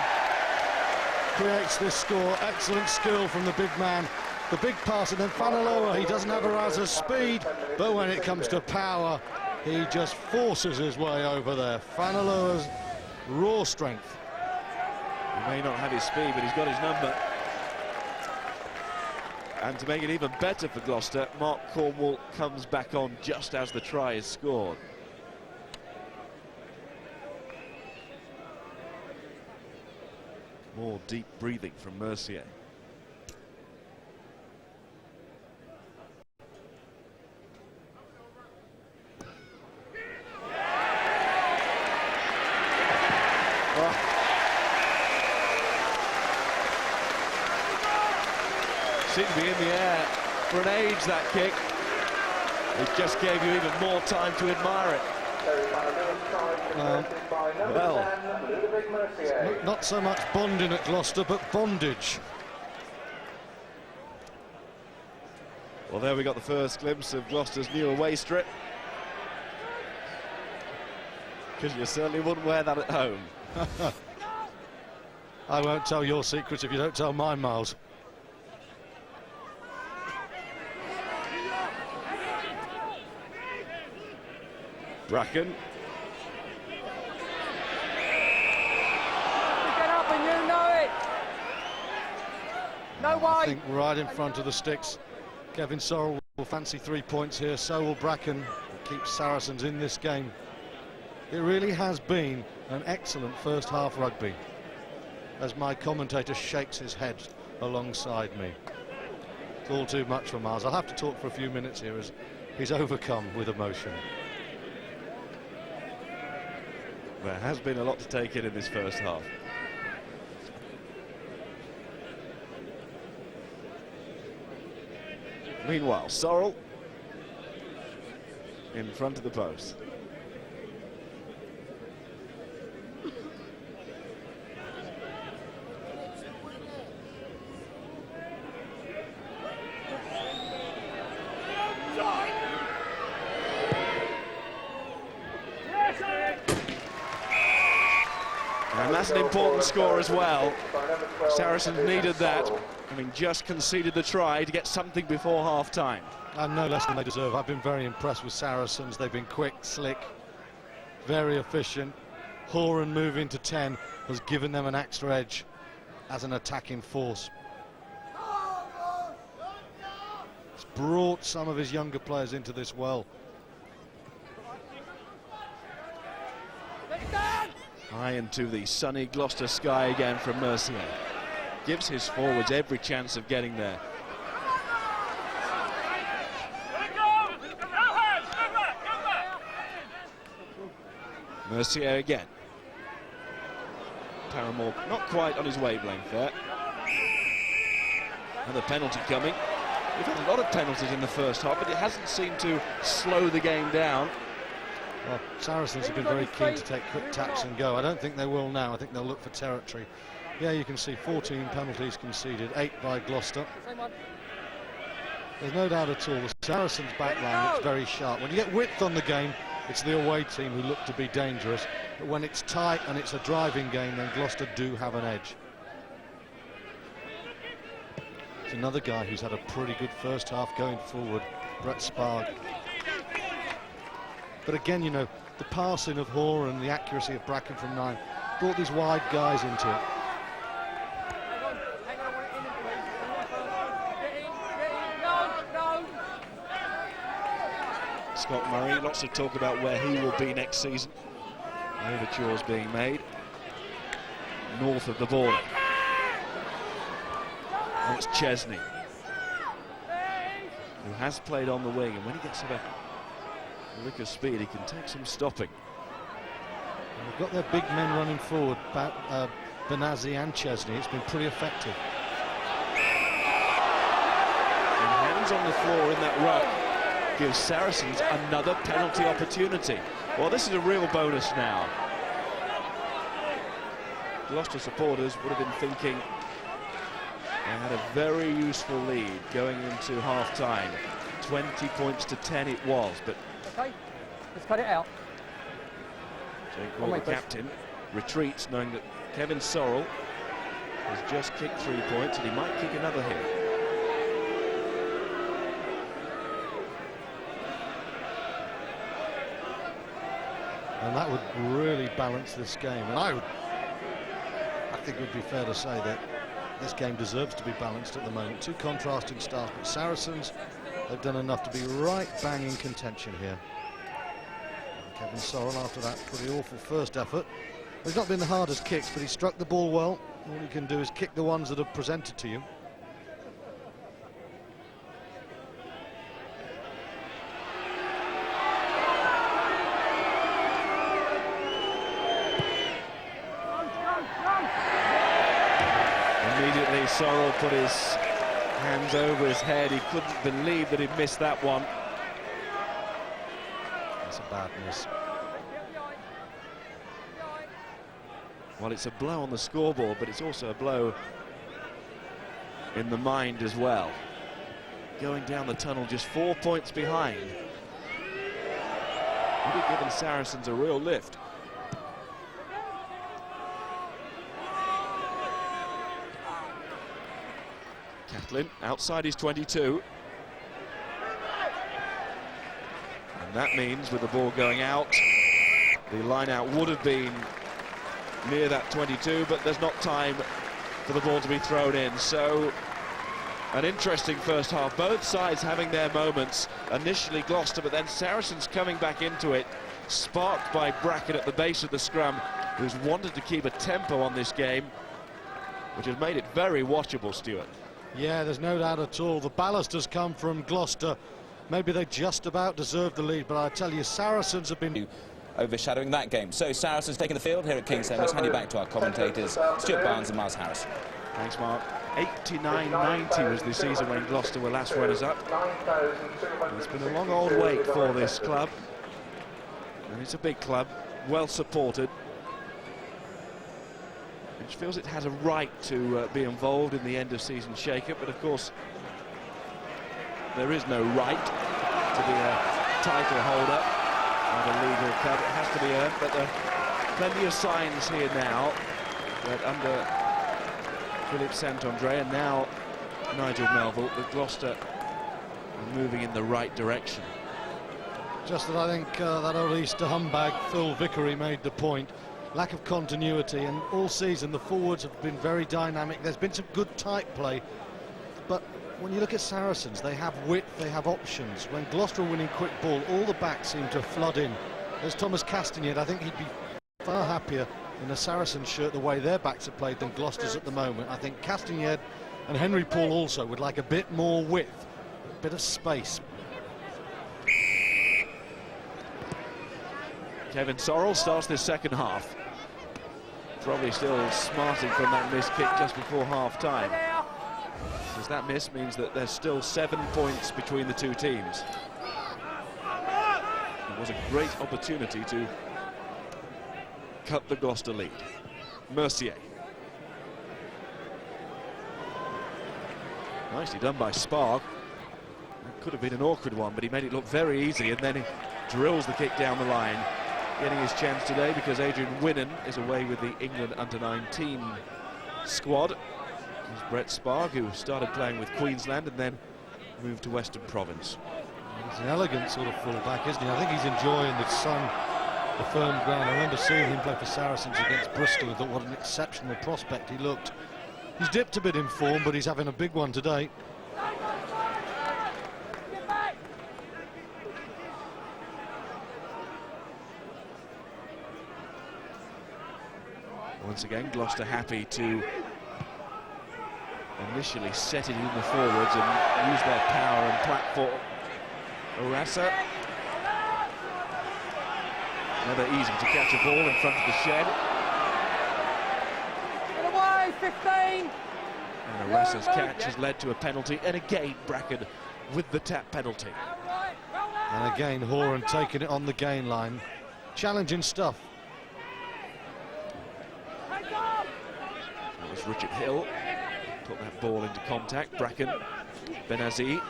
Speaker 3: creates this score. Excellent skill from the big man. The big pass, and then Faniloa, he doesn't have Araza's speed, but when it comes to power, he just forces his way over there. Faniloa's raw strength.
Speaker 2: He may not have his speed, but he's got his number. And to make it even better for Gloucester, Mark Cornwall comes back on just as the try is scored. More deep breathing from Mercier. Seemed to be in the air for an age, that kick. It just gave you even more time to admire it.
Speaker 3: Well, not so much bonding at Gloucester, but bondage.
Speaker 2: Well, there we got the first glimpse of Gloucester's new away strip. Because you certainly wouldn't wear that at home.
Speaker 3: I won't tell your secrets if you don't tell mine, Miles.
Speaker 2: Bracken.
Speaker 4: Get up and you know it. No
Speaker 3: I think right in front of the sticks. Kevin Sorrell will fancy 3 points here, so will Bracken. Keep Saracens in this game. It really has been an excellent first half rugby, as my commentator shakes his head alongside me. It's all too much for Miles. I'll have to talk for a few minutes here as he's overcome with emotion.
Speaker 2: There has been a lot to take in this first half. Meanwhile, Sorrell in front of the post. And that's an important score as well. Saracens needed that, having just conceded the try, to get something before half-time.
Speaker 3: And no less than they deserve. I've been very impressed with Saracens. They've been quick, slick, very efficient. Horan moving to 10 has given them an extra edge as an attacking force. It's brought some of his younger players into this well.
Speaker 2: High into the sunny Gloucester sky again from Mercier. Gives his forwards every chance of getting there. Mercier again. Paramore not quite on his wavelength there. Another penalty coming. We've had a lot of penalties in the first half, but it hasn't seemed to slow the game down.
Speaker 3: Well, Saracens have been very keen to take quick taps and go. I don't think they will now. I think they'll look for territory. Yeah, you can see 14 penalties conceded, 8 by Gloucester. There's no doubt at all. The Saracens backline looks very sharp. When you get width on the game, it's the away team who look to be dangerous. But when it's tight and it's a driving game, then Gloucester do have an edge. It's another guy who's had a pretty good first half going forward, Brett Sparg. But again, you know, the passing of Horan, the accuracy of Bracken from 9, brought these wide guys into it.
Speaker 2: Scott Murray, lots of talk about where he will be next season. Overtures being made north of the border. Oh, it's Chesney, who has played on the wing, and when he gets a lick of speed, he can take some stopping.
Speaker 3: And they've got their big men running forward, Benazzi and Chesney. It's been pretty effective.
Speaker 2: And hands on the floor in that ruck gives Saracens another penalty opportunity. Well, this is a real bonus now. Gloucester supporters would have been thinking they had a very useful lead going into half-time. 20 points to 10 it was, but
Speaker 4: okay, let's cut it out.
Speaker 2: Jake Wall, the captain, retreats knowing that Kevin Sorrell has just kicked 3 points and he might kick another here.
Speaker 3: And that would really balance this game. And I think it would be fair to say that this game deserves to be balanced at the moment. Two contrasting styles, but Saracens, they've done enough to be right bang in contention here. And Kevin Sorrell, after that pretty awful first effort, he's not been the hardest kicks, but he struck the ball well. All you can do is kick the ones that are presented to you.
Speaker 2: Immediately Sorrell put his hands over his head. He couldn't believe that he'd missed that one.
Speaker 3: That's a bad miss.
Speaker 2: Well, it's a blow on the scoreboard, but it's also a blow in the mind as well. Going down the tunnel just 4 points behind. Would have given Saracens a real lift. Catlin outside his 22. And that means with the ball going out, the line out would have been near that 22, but there's not time for the ball to be thrown in. So An interesting first half, both sides having their moments. Initially Gloucester, but then Saracens coming back into it, sparked by Bracken at the base of the scrum, who's wanted to keep a tempo on this game, which has made it very watchable, Stuart.
Speaker 3: Yeah, there's no doubt at all. The ballast has come from Gloucester. Maybe they just about deserved the lead, but I tell you, Saracens have been
Speaker 1: overshadowing that game. So Saracens taking the field here at Kingston. Let's hand you back to our commentators, Stuart Barnes and Miles Harris.
Speaker 2: Thanks, Mark. 89-90 was the season when Gloucester were last runners-up. It's been a long old wait for this club, and it's a big club, well supported, which feels it has a right to be involved in the end-of-season shake-up, but of course there is no right to be a title holder of a legal cup. It has to be earned, but there are plenty of signs here now that under Philippe Saint-André and now Nigel Melville, that Gloucester are moving in the right direction.
Speaker 3: Just that I think that old Easter humbag Phil Vickery made the point. Lack of continuity, and all season the forwards have been very dynamic. There's been some good tight play, but when you look at Saracens, they have width, they have options. When Gloucester are winning quick ball, all the backs seem to flood in. There's Thomas Castagnet. I think he'd be far happier in a Saracens shirt the way their backs are played than Gloucester's at the moment. I think Castagnet and Henry Paul also would like a bit more width, a bit of space.
Speaker 2: Kevin Sorrell starts this second half. Probably still smarting from that missed kick just before half-time, because that miss means that there's still 7 points between the two teams. It was a great opportunity to cut the Gloucester lead. Mercier. Nicely done by Sparg. It could have been an awkward one, but he made it look very easy, and then he drills the kick down the line. Getting his chance today because Adrian Winnan is away with the England under-19 squad. There's Brett Sparg, who started playing with Queensland and then moved to Western Province.
Speaker 3: He's an elegant sort of full-back, isn't he? I think he's enjoying the sun, the firm ground. I remember seeing him play for Saracens against Bristol and thought what an exceptional prospect he looked. He's dipped a bit in form, but he's having a big one today.
Speaker 2: Once again, Gloucester happy to initially set it in the forwards and use their power and platform. Orasa. Never easy to catch a ball in front of the shed.
Speaker 4: Get away, 15!
Speaker 2: And Orasa's catch has led to a penalty, and again Bracken with the tap penalty.
Speaker 3: And again, Horan taking it on the gain line. Challenging stuff.
Speaker 2: That was Richard Hill. Put that ball into contact. Bracken, Benazi.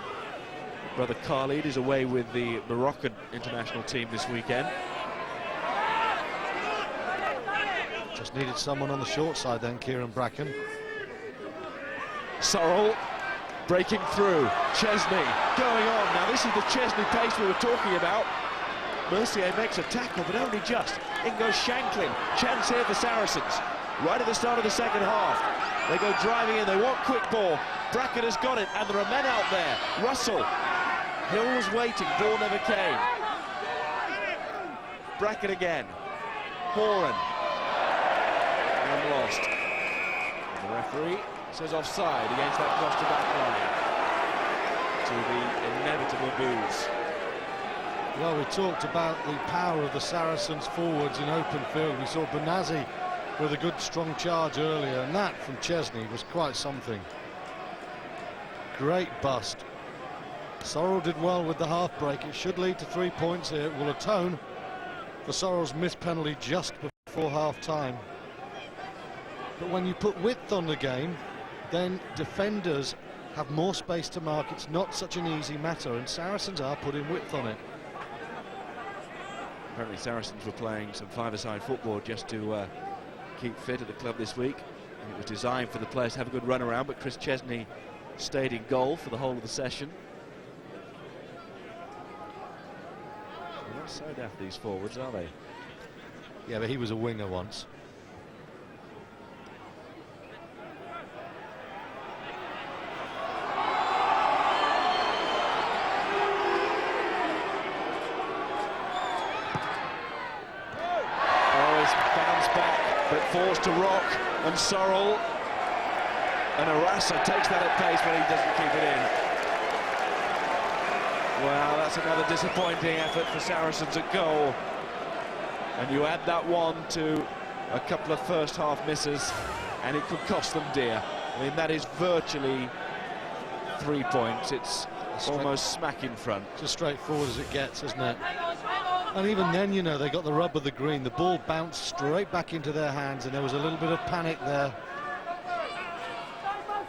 Speaker 2: Brother Khalid is away with the Moroccan international team this weekend.
Speaker 3: Just needed someone on the short side then, Kieran Bracken.
Speaker 2: Sorrell breaking through. Chesney going on. Now this is the Chesney pace we were talking about. Mercier makes a tackle, but only just. In goes Shanklin. Chance here for Saracens. Right at the start of the second half. They go driving in. They want quick ball. Bracken has got it, and there are men out there. Russell. Hill was waiting. Ball never came. Bracken again. Horan. And lost. And the referee says offside against that Gloucester back line. To the inevitable booze.
Speaker 3: Well, we talked about the power of the Saracens forwards in open field. We saw Benazi with a good strong charge earlier, and that from Chesney was quite something. Great bust. Sorrell did well with the half break. It should lead to 3 points here. It will atone for Sorrell's missed penalty just before half time. But when you put width on the game, then defenders have more space to mark. It's not such an easy matter, and Saracens are putting width on it.
Speaker 2: Apparently Saracens were playing some five-a-side football just to keep fit at the club this week. It was designed for the players to have a good run around, but Chris Chesney stayed in goal for the whole of the session. They're not so daft, these forwards, are they?
Speaker 3: Yeah, but he was a winger once.
Speaker 2: forced to rock, and Sorrell and Arasa takes that at pace, but he doesn't keep it in. Well, that's another disappointing effort for Saracens at goal. And you add that one to a couple of first-half misses, and it could cost them dear. I mean, that is virtually 3 points. It's almost smack in front.
Speaker 3: It's as straightforward as it gets, isn't it? And even then, you know, they got the rub of the green. The ball bounced straight back into their hands, and there was a little bit of panic there.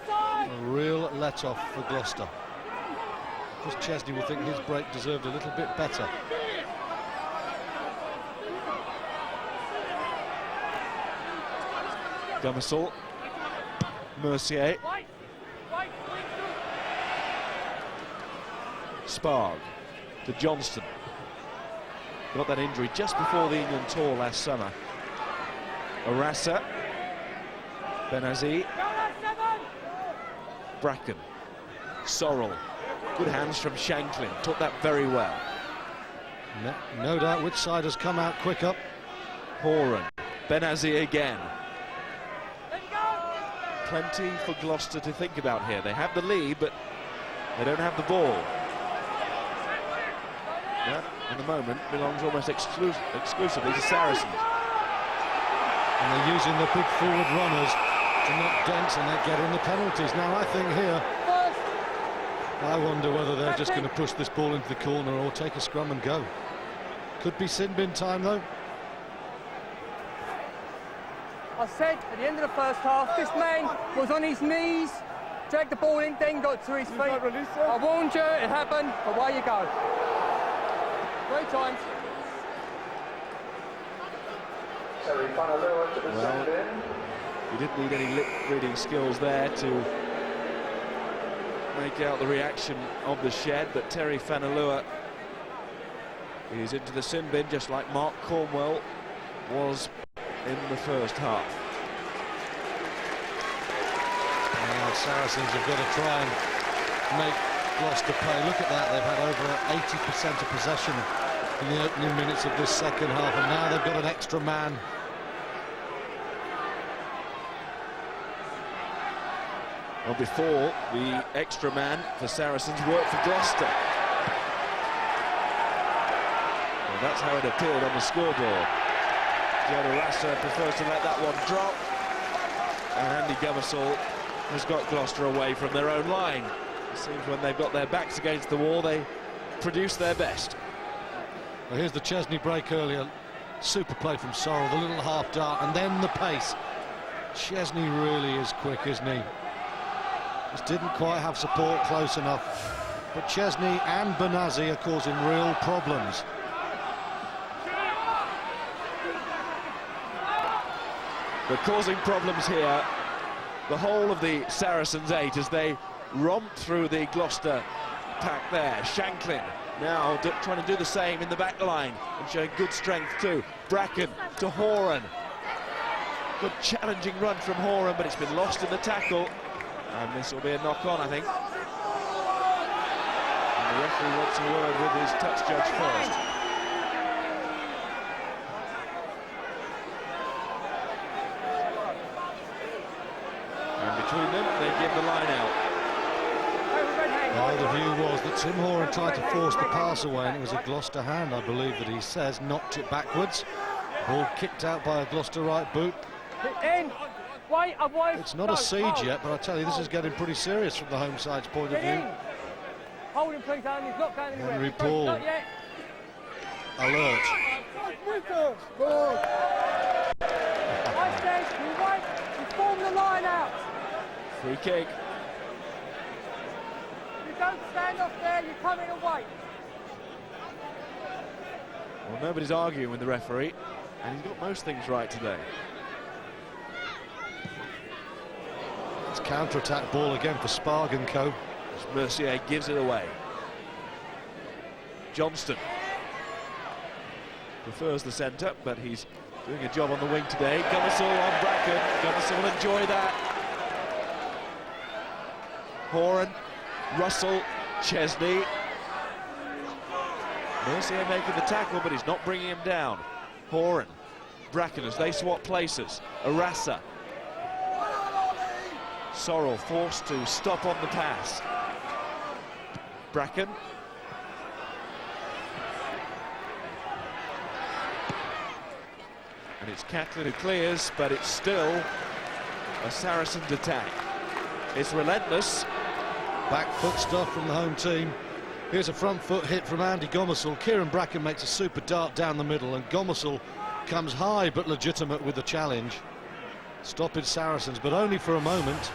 Speaker 3: A real let-off for Gloucester. Because Chesney will think his break deserved a little bit better.
Speaker 2: Gummesall, Mercier, Sparg to Johnston. Got that injury just before the England tour last summer. Arasa, Benazi, Bracken, Sorrell. Good hands from Shanklin, took that very well.
Speaker 3: No doubt which side has come out quicker.
Speaker 2: Horan, Benazi again. Plenty for Gloucester to think about here. They have the lead, but they don't have the ball. That, in the moment, belongs almost exclusively to Saracens.
Speaker 3: And they're using the big forward runners to knock dents, and they're getting the penalties. Now, I think here, I wonder whether they're just going to push this ball into the corner or take a scrum and go. Could be sin bin time, though.
Speaker 4: I said at the end of the first half, this man was on his knees, dragged the ball in, then got to his feet. I warned you, it happened, away you go. 3 times.
Speaker 5: Terry Fanalua to the send in.
Speaker 2: You didn't need any lip reading skills there to make out the reaction of the shed, but Terry Fanalua is into the sin bin, just like Mark Cornwell was in the first half.
Speaker 3: Now Saracens have got to try and make Gloucester pay. Look at that, they've had over 80% of possession in the opening minutes of this second half, and now they've got an extra man.
Speaker 2: Well, before, the extra man for Saracens worked for Gloucester. Well, that's how it appeared on the scoreboard. Arasa prefers to let that one drop, and Andy Gummesall has got Gloucester away from their own line. It seems when they've got their backs against the wall, they produce their best.
Speaker 3: Well, here's the Chesney break earlier. Super play from Sorrell, the little half dart, and then the pace. Chesney really is quick, isn't he? Just didn't quite have support close enough. But Chesney and Benazi are causing real problems.
Speaker 2: They're causing problems here. The whole of the Saracens 8 as they romp through the Gloucester pack there. Shanklin now trying to do the same in the back line and showing good strength too. Bracken to Horan. Good challenging run from Horan, but it's been lost in the tackle. And this will be a knock-on, I think. And the referee wants a word with his touch judge first. And between them, they give the line out.
Speaker 3: Well, the view was that Tim Horan tried to force the pass away, and it was a Gloucester hand, I believe that he says, knocked it backwards. Ball kicked out by a Gloucester right boot.
Speaker 4: In. Wait, away.
Speaker 3: It's not a siege yet, but I tell you, this is getting pretty serious from the home side's point of view.
Speaker 4: Hold him, please, Alan. He's not going anywhere.
Speaker 3: Henry Paul.
Speaker 4: Not yet.
Speaker 3: Alert.
Speaker 4: I said, you wait. You form the line out.
Speaker 2: Free kick.
Speaker 4: You don't stand off there. You come in and wait.
Speaker 2: Well, nobody's arguing with the referee, and he's got most things right today.
Speaker 3: It's counter-attack ball again for Sparg and co.
Speaker 2: As Mercier gives it away. Johnston prefers the centre, but he's doing a job on the wing today. Gummesall on Bracken. Gummesall will enjoy that. Horan, Russell, Chesney. Mercier making the tackle, but he's not bringing him down. Horan Bracken as they swap places. Arasa. Sorrell forced to stop on the pass. Bracken. And it's Catlin who clears, but it's still a Saracens attack. It's relentless.
Speaker 3: Back foot stuff from the home team. Here's a front foot hit from Andy Gomersall. Kieran Bracken makes a super dart down the middle, and Gomersall comes high but legitimate with the challenge. Stoppage Saracens, but only for a moment.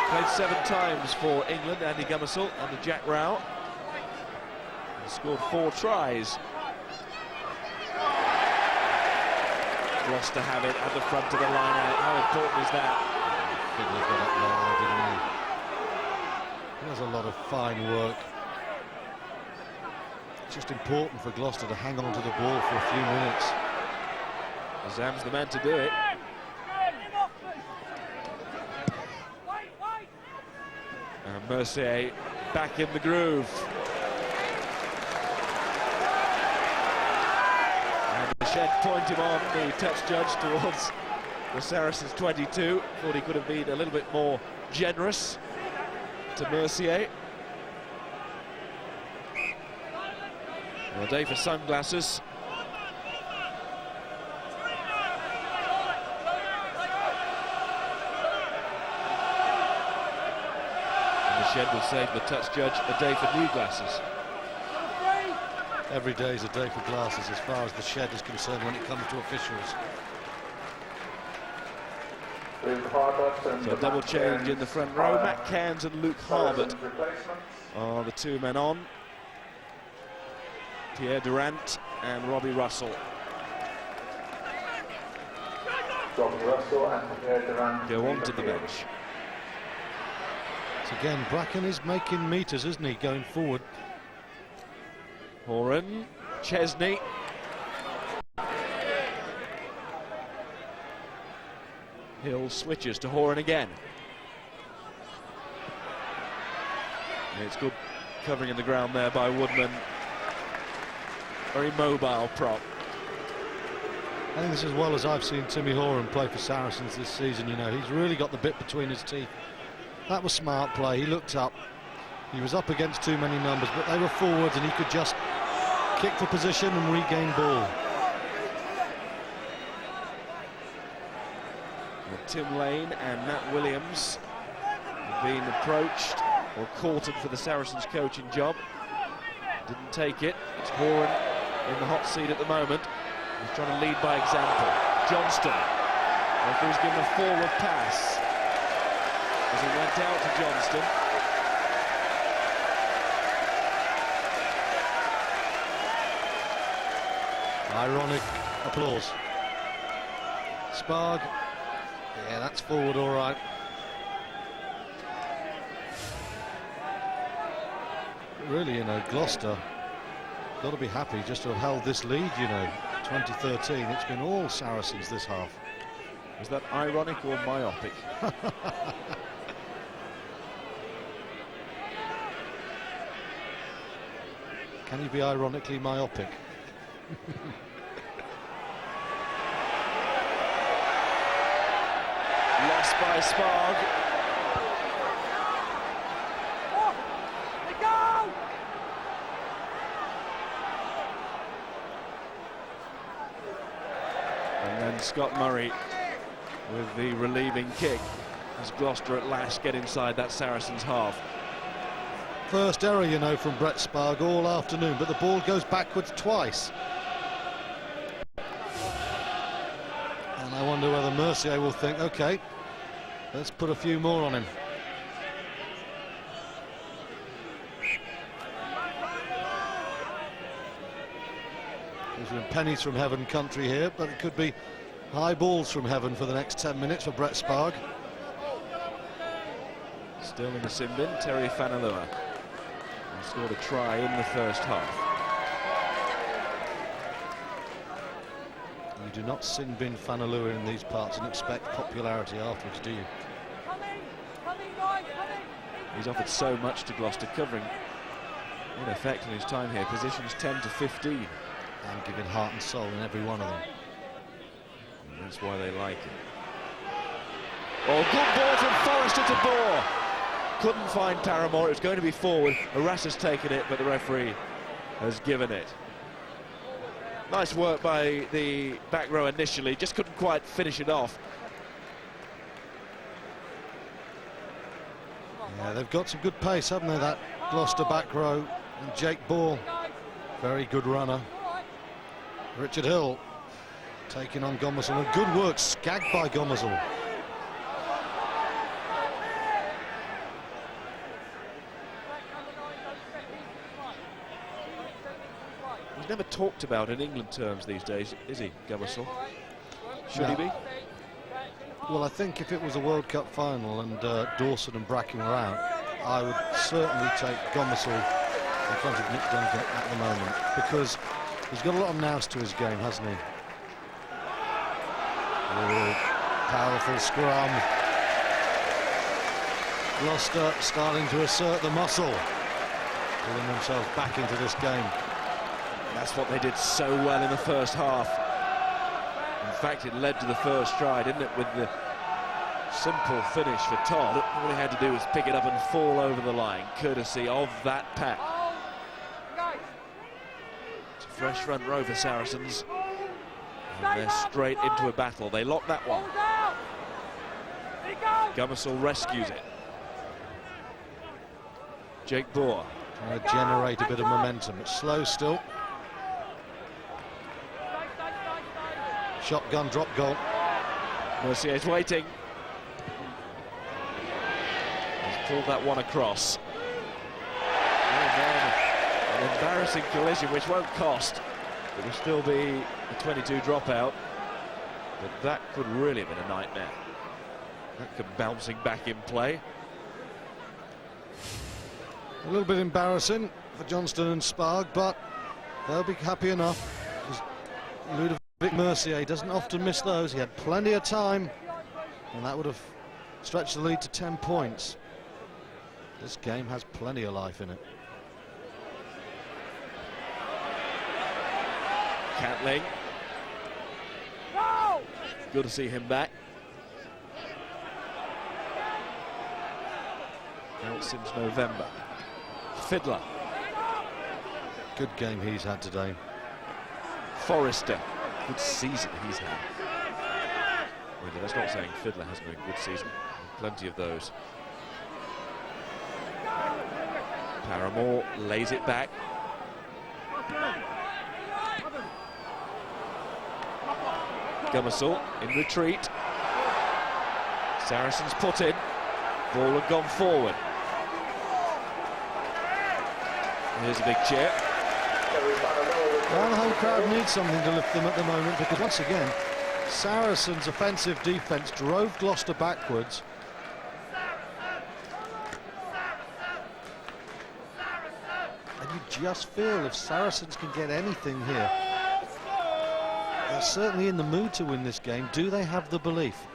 Speaker 2: Played 7 times for England, Andy Gomersall, under Jack Rowell. And scored 4 tries. Gloucester have it at the front of the line out. How important is that?
Speaker 3: Fiddler got up there, didn't he? There's a lot of fine work. It's just important for Gloucester to hang on to the ball for a few minutes.
Speaker 2: Zam's the man to do it. And Mercier back in the groove. And the Shed point him on, the touch judge, towards the Saracens 22. Thought he could have been a little bit more generous to Mercier. Well, a day for sunglasses. And the Shed would say to the touch judge, a day for new glasses.
Speaker 3: Every day is a day for glasses as far as the Shed is concerned when it comes to officials.
Speaker 2: So a double change in the front row. Matt Cairns and Luke Harbert are the 2 men on. Pierre Durant and Robbie Russell.
Speaker 5: Robbie Russell and Pierre Durant
Speaker 2: go on to the bench.
Speaker 3: So again, Bracken is making meters, isn't he, going forward?
Speaker 2: Horan, Chesney. Hill switches to Horan again. And it's good covering in the ground there by Woodman. Very mobile prop.
Speaker 3: I think this is as well as I've seen Timmy Horan play for Saracens this season. You know, he's really got the bit between his teeth. That was smart play. He looked up. He was up against too many numbers, but they were forwards and he could just kick for position and regain ball.
Speaker 2: Well, Tim Lane and Nat Williams have been approached or courted for the Saracens coaching job. Didn't take it. It's Horan in the hot seat at the moment. He's trying to lead by example. Johnston. Referee's given a forward pass as he went out to Johnston.
Speaker 3: Ironic applause. Sparg. Yeah, that's forward all right. Really, you know, Gloucester got to be happy just to have held this lead, you know. 2013, it's been all Saracens this half.
Speaker 2: Was that ironic or myopic?
Speaker 3: Can you be ironically myopic?
Speaker 2: Lost by Sparg. And then Scott Murray with the relieving kick as Gloucester at last get inside that Saracens half.
Speaker 3: First error, you know, from Brett Sparg all afternoon, but the ball goes backwards twice. And I wonder whether Mercier will think, OK, let's put a few more on him. There's been pennies from heaven country here, but it could be high balls from heaven for the next 10 minutes for Brett Sparg.
Speaker 2: Still in the sin bin, Terry Fanalua. He scored a try in the first half.
Speaker 3: You do not sin bin Fanalua in these parts and expect popularity afterwards, do you?
Speaker 2: He's offered so much to Gloucester, covering in effect in his time here positions 10 to 15.
Speaker 3: and giving heart and soul in every one of them.
Speaker 2: And that's why they like it. Oh, good ball from Forrester to Bohr. Couldn't find Paramore. It was going to be forward. Arras has taken it, but the referee has given it. Nice work by the back row initially, just couldn't quite finish it off.
Speaker 3: Yeah, they've got some good pace, haven't they, that Gloucester back row. And Jake Bohr, very good runner. Richard Hill taking on Gomersall, and good work, skagged by Gomersall.
Speaker 2: He's never talked about in England terms these days, is he, Gomersall? Should he be?
Speaker 3: Well, I think if it was a World Cup final and Dawson and Bracken were out, I would certainly take Gomersall in front of Nick Duncan at the moment, because he's got a lot of nous to his game, hasn't he? Oh, powerful scrum. Gloucester starting to assert the muscle, pulling themselves back into this game.
Speaker 2: That's what they did so well in the first half. In fact, it led to the first try, didn't it, with the simple finish for Todd. All he had to do was pick it up and fall over the line, courtesy of that pack. It's a fresh front row for Saracens, and they're straight into a battle. They lock that one. Gomersall rescues it. Jake Bohr
Speaker 3: trying to generate a bit of momentum. It's slow still. Shotgun drop goal.
Speaker 2: Mercier's waiting. He's pulled that one across. And then an embarrassing collision, which won't cost. It will still be a 22 dropout. But that could really have been a nightmare. That could bouncing back in play.
Speaker 3: A little bit embarrassing for Johnston and Sparg, but they'll be happy enough. Ludovic Mercier doesn't often miss those. He had plenty of time, and that would have stretched the lead to 10 points. This game has plenty of life in it.
Speaker 2: Catling. Good to see him back. Out since November. Fiddler.
Speaker 3: Good game he's had today.
Speaker 2: Forrester. Good season he's had. Well, that's not saying Fiddler hasn't had a good season. Plenty of those. Paramore lays it back. Gomersall in retreat. Saracens put in. Ball had gone forward. Here's a big cheer.
Speaker 3: Well, the whole crowd needs something to lift them at the moment, because once again, Saracens' offensive defence drove Gloucester backwards. And you just feel if Saracens can get anything here, they're certainly in the mood to win this game. Do they have the belief?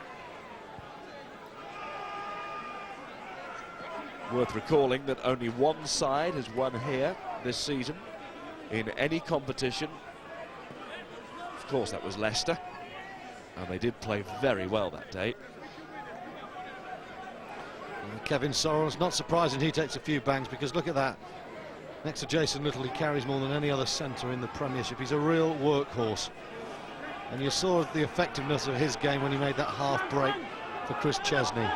Speaker 2: Worth recalling that only one side has won here this season in any competition. Of course, that was Leicester, and they did play very well that day.
Speaker 3: And Kevin Sorrell's not surprising he takes a few bangs, because look at that. Next to Jason Little, he carries more than any other centre in the Premiership. He's a real workhorse. And you saw the effectiveness of his game when he made that half break for Chris Chesney.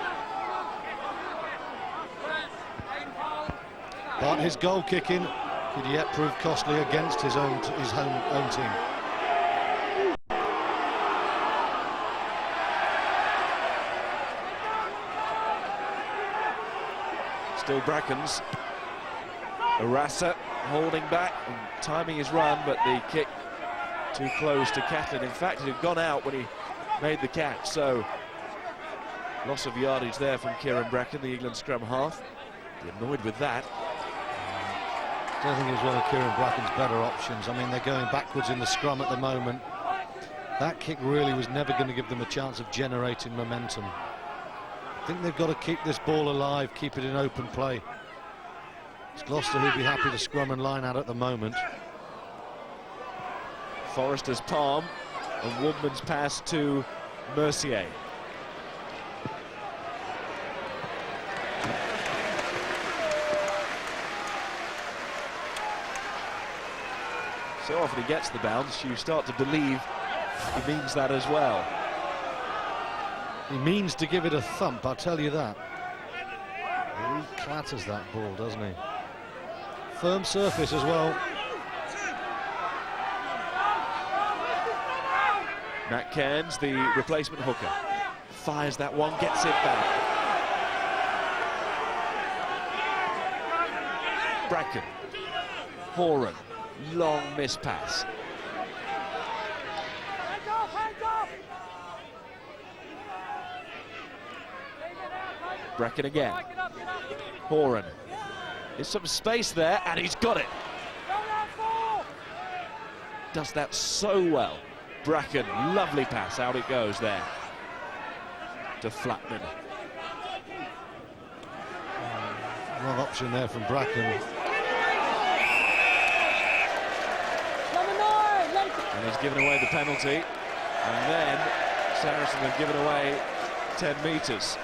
Speaker 3: But his goal kicking could yet prove costly against his own team.
Speaker 2: Still Bracken's. Arasa holding back and timing his run, but the kick too close to Catlin. In fact, it had gone out when he made the catch, so loss of yardage there from Kieran Bracken, the England scrum half. Be annoyed with that.
Speaker 3: I don't think it was one of Kieran Bracken's better options. I mean, they're going backwards in the scrum at the moment. That kick really was never going to give them a chance of generating momentum. I think they've got to keep this ball alive, keep it in open play. It's Gloucester who'd be happy to scrum and line out at the moment.
Speaker 2: Forrester's palm and Woodman's pass to Mercier. So often he gets the bounce, you start to believe he means that as well.
Speaker 3: He means to give it a thump, I'll tell you that. He clatters that ball, doesn't he? Firm surface as well.
Speaker 2: Matt Cairns, the replacement hooker, fires that one, gets it back. Bracken, Horan, long miss pass. Bracken again. Horan. There's some space there, and he's got it. Does that so well. Bracken, lovely pass, out it goes there. To Flatman.
Speaker 3: Wrong option there from Bracken.
Speaker 2: And he's given away the penalty. And then Saracens have given away 10 metres.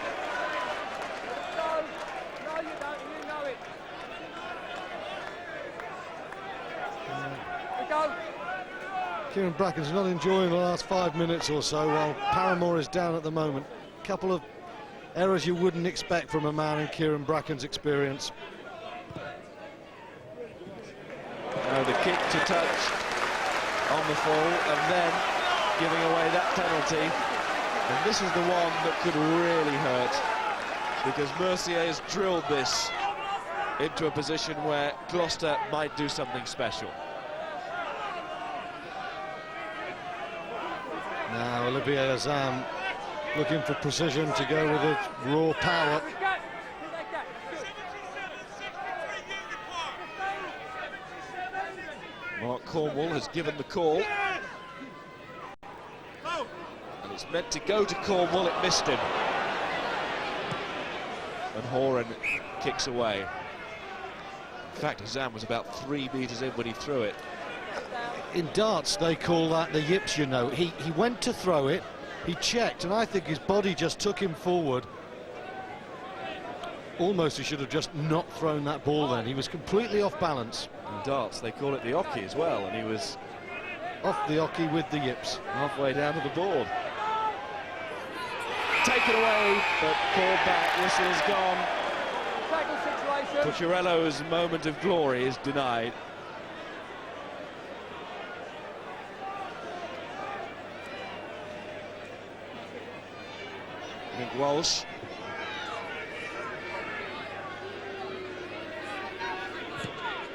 Speaker 3: Kieran Bracken's not enjoying the last 5 minutes or so, while Paramore is down at the moment. A couple of errors you wouldn't expect from a man in Kieran Bracken's experience.
Speaker 2: Now the kick to touch on the fall, and then giving away that penalty. And this is the one that could really hurt, because Mercier has drilled this into a position where Gloucester might do something special.
Speaker 3: Now Olivier Azam looking for precision to go with its raw power.
Speaker 2: Mark Cornwall has given the call. And it's meant to go to Cornwall, it missed him. And Horan kicks away. In fact, Azam was about 3 metres in when he threw it.
Speaker 3: In darts, they call that the yips, you know. He went to throw it, he checked, and I think his body just took him forward. Almost he should have just not thrown that ball then. He was completely off balance.
Speaker 2: In darts, they call it the ocky as well, and he was
Speaker 3: off the ocky with the yips.
Speaker 2: Halfway down to the board. Taken away, but called back, whistle is gone. Pucciarello's moment of glory is denied. Walsh.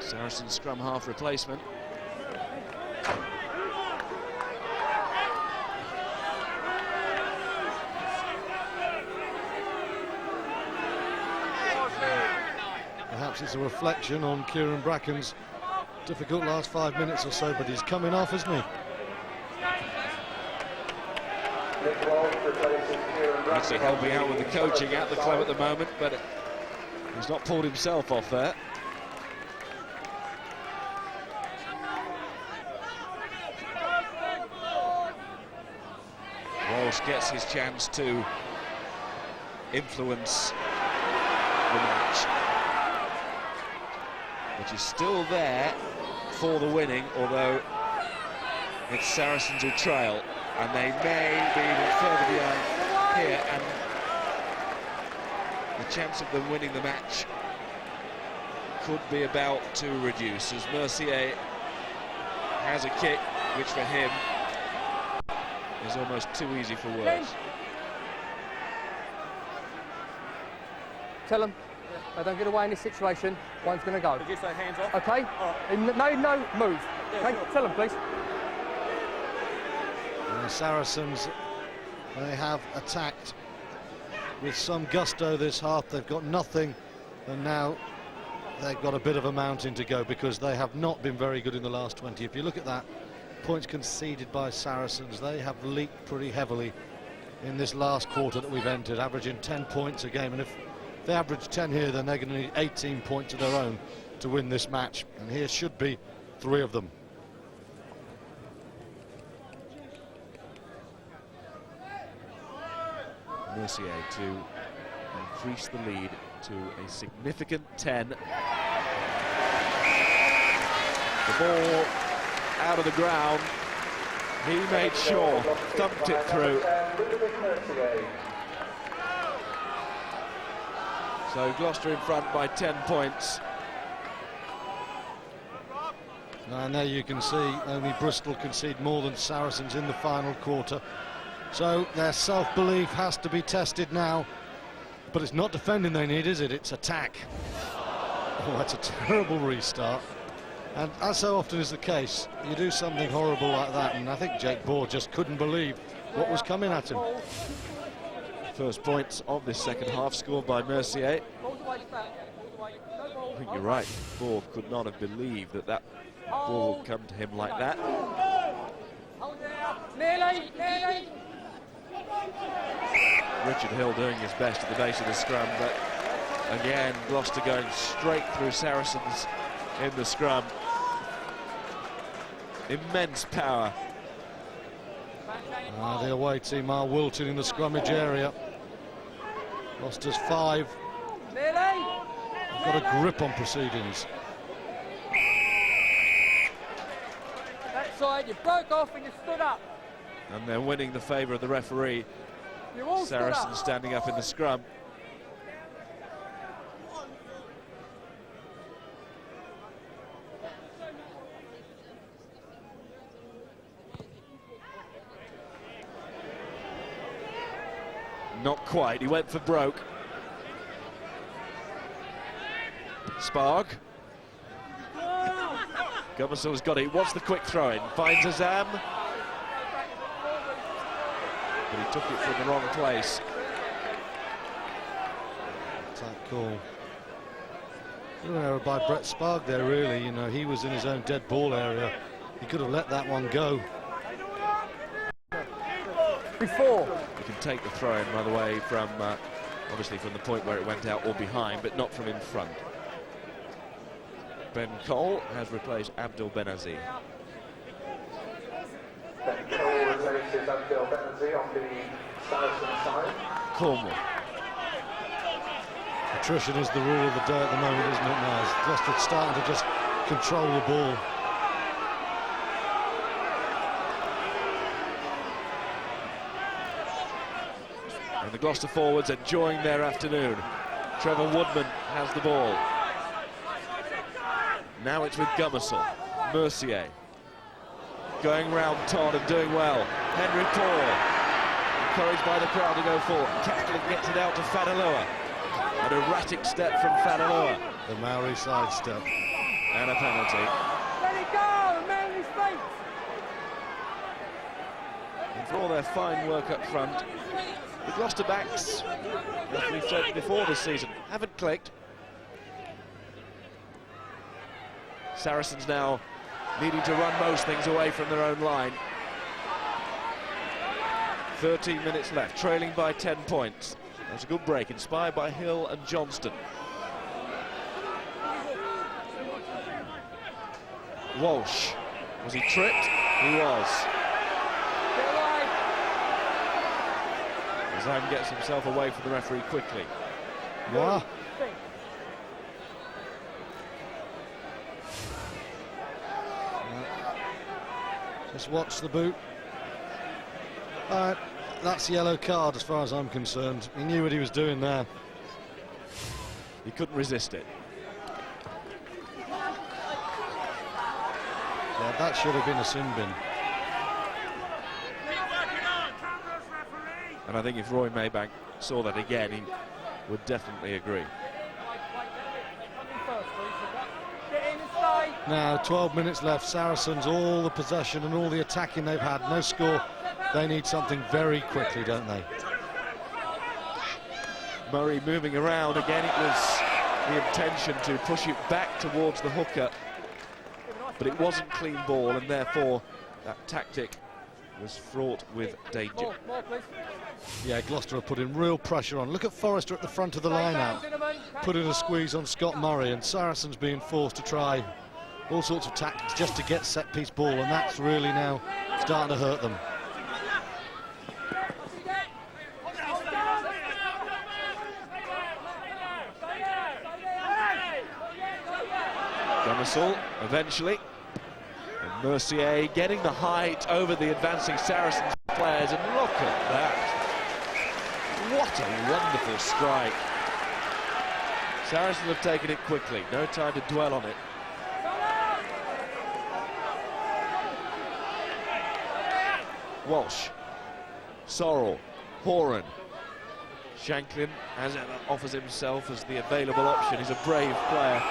Speaker 2: Saracens scrum half replacement.
Speaker 3: Perhaps it's a reflection on Kieran Bracken's difficult last 5 minutes or so, but he's coming off, isn't he?
Speaker 2: Actually helping out with the coaching at the club at the moment, but he's not pulled himself off there. Walsh gets his chance to influence the match, which is still there for the winning, although it's Saracens who trail, and they may be even further behind here, and the chance of them winning the match could be about to reduce, as Mercier has a kick which for him is almost too easy for words.
Speaker 4: Tell them, they don't get away in this situation, one's going to go.
Speaker 6: Did you say hands off?
Speaker 4: Okay? Right. No, move.
Speaker 6: Yeah,
Speaker 4: okay? Tell them, please.
Speaker 3: The Saracens, they have attacked with some gusto this half. They've got nothing, and now they've got a bit of a mountain to go, because they have not been very good in the last 20. If you look at that, points conceded by Saracens, they have leaked pretty heavily in this last quarter that we've entered, averaging 10 points a game, and if they average 10 here, then they're going to need 18 points of their own to win this match, and here should be 3 of them.
Speaker 2: Mercier to increase the lead to a significant 10. The ball out of the ground. He made sure, thumped it through. So Gloucester in front by 10 points.
Speaker 3: Now there you can see only Bristol concede more than Saracens in the final quarter. So their self-belief has to be tested now. But it's not defending they need, is it? It's attack. Oh, that's a terrible restart. And as so often is the case, you do something horrible like that, and I think Jake Bohr just couldn't believe what was coming at him.
Speaker 2: First points of this second half scored by Mercier. I think you're right. Bohr could not have believed that that ball would come to him like that. Richard Hill doing his best at the base of the scrum, but again Gloucester going straight through Saracens in the scrum. Immense power.
Speaker 3: The away team are wilting in the scrummage area. Gloucester's 5. They've got a grip on proceedings.
Speaker 4: That side, you broke off and you stood up.
Speaker 2: And they're winning the favour of the referee. Saracens standing up in the scrum. Not quite, he went for broke. Sparg. Gummersel's got it, wants the quick throw in, finds Azam. But he took it from the wrong place.
Speaker 3: That call. Good error by Brett Sparg there, really. You know, he was in his own dead ball area. He could have let that one go.
Speaker 4: Before.
Speaker 2: You can take the throw in, by the way, from obviously from the point where it went out or behind, but not from in front. Ben Cole has replaced Abdul Benazir.
Speaker 5: Ben Cole replaces Abdel Benazir on the Saracen side.
Speaker 2: Cornwall.
Speaker 3: Attrition is the rule of the day at the moment, isn't it, Miles? Gloucester starting to just control the ball.
Speaker 2: And the Gloucester forwards enjoying their afternoon. Trevor Woodman has the ball. Now it's with Gummersel. Mercier. Going round Todd and doing well. Henry Paul. Encouraged by the crowd to go forward. Catlin gets it out to Fadalua. An erratic step from Fadalua.
Speaker 3: The Maori side step.
Speaker 2: And a penalty.
Speaker 4: Let it go, Maori's feet.
Speaker 2: And for all their fine work up front, the Gloucester backs, as we've said before this season, haven't clicked. Saracens now needing to run most things away from their own line. 13 minutes left, trailing by 10 points. That's a good break, inspired by Hill and Johnston. Walsh, was he tripped? He was. Zam gets himself away from the referee quickly.
Speaker 3: Wow. Just watch the boot. That's yellow card as far as I'm concerned. He knew what he was doing there.
Speaker 2: He couldn't resist it.
Speaker 3: Yeah, that should have been a sin bin.
Speaker 2: And I think if Roy Maybank saw that again, he would definitely agree.
Speaker 3: Now 12 minutes left. Saracens, all the possession and all the attacking they've had, no score. They need something very quickly, don't they?
Speaker 2: Murray moving around again. It was the intention to push it back towards the hooker, but it wasn't clean ball, and therefore that tactic was fraught with danger.
Speaker 3: Yeah, Gloucester are putting real pressure on. Look at Forrester at the front of the line now, putting a squeeze on Scott Murray, and Saracens being forced to try all sorts of tactics just to get set-piece ball, and that's really now starting to hurt them.
Speaker 2: Gummersall eventually. And Mercier getting the height over the advancing Saracens players, and look at that. What a wonderful strike. Saracens have taken it quickly, no time to dwell on it. Walsh, Sorrell, Horan. Shanklin offers himself as the available option. He's a brave player.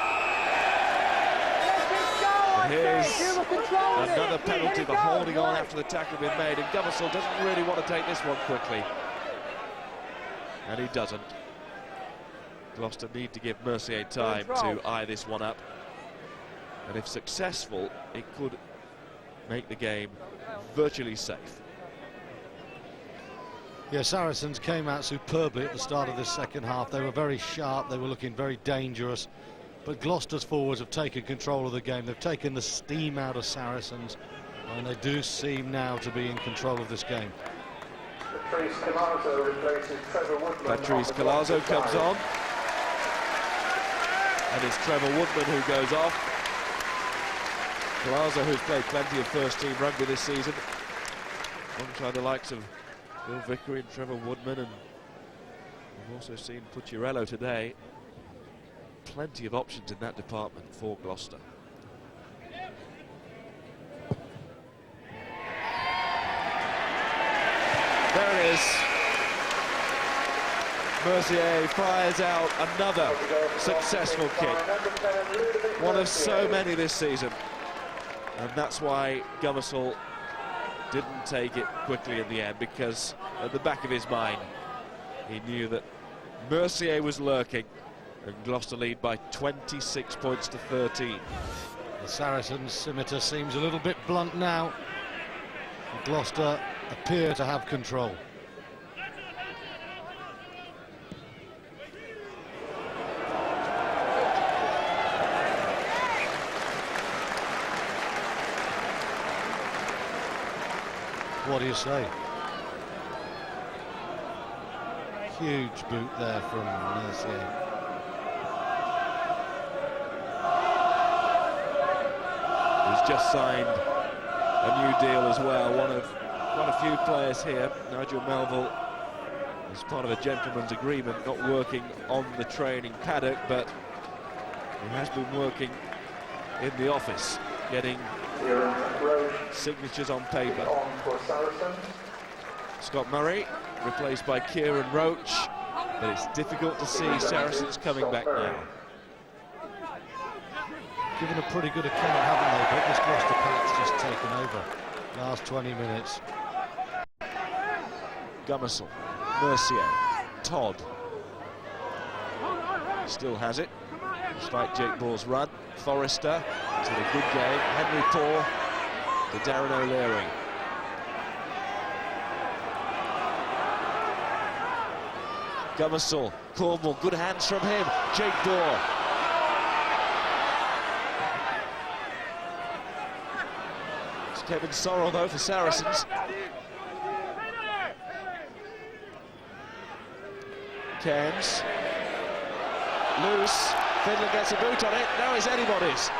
Speaker 2: And here's another penalty for holding on after the tackle had been made, and Gummersall doesn't really want to take this one quickly. And he doesn't. Gloucester need to give Mercier time to eye this one up. And if successful, it could make the game virtually safe.
Speaker 3: Yeah, Saracens came out superbly at the start of this second half. They were very sharp, they were looking very dangerous. But Gloucester's forwards have taken control of the game. They've taken the steam out of Saracens, and they do seem now to be in control of this game.
Speaker 5: Patrice Colazo replaces Trevor Woodman.
Speaker 2: Patrice Colazo comes on. And it's Trevor Woodman who goes off. Colazo, who's played plenty of first-team rugby this season, alongside the likes of Bill Vickery and Trevor Woodman, and we've also seen Pucciarello today. Plenty of options in that department for Gloucester. There it is. Mercier fires out another successful kick. One of so many this season. And that's why Gummersall didn't take it quickly in the end, because at the back of his mind he knew that Mercier was lurking, and Gloucester lead by 26 points to 13.
Speaker 3: The Saracens scimitar seems a little bit blunt now. Gloucester appear to have control. What do you say? Huge boot there from Mercier.
Speaker 2: He's just signed a new deal as well. One of quite a few players here. Nigel Melville, as part of a gentleman's agreement, not working on the training paddock, but he has been working in the office, getting signatures on paper. Scott Murray replaced by Kieran Roach, but it's difficult to see Saracens coming back now.
Speaker 3: Given a pretty good account, haven't they? But this Gloucester pack's just taken over. Last 20 minutes.
Speaker 2: Gummersall, Mercier, Todd. Still has it, despite Jake Ball's run. Forrester, it's had a good game. Henry Paul to Darren O'Leary. Gummersall, Cornwall, good hands from him. Jake Ball. It's Kevin Sorrell though for Saracens. Cairns. Loose. Fidler gets a boot on it. Now it's anybody's.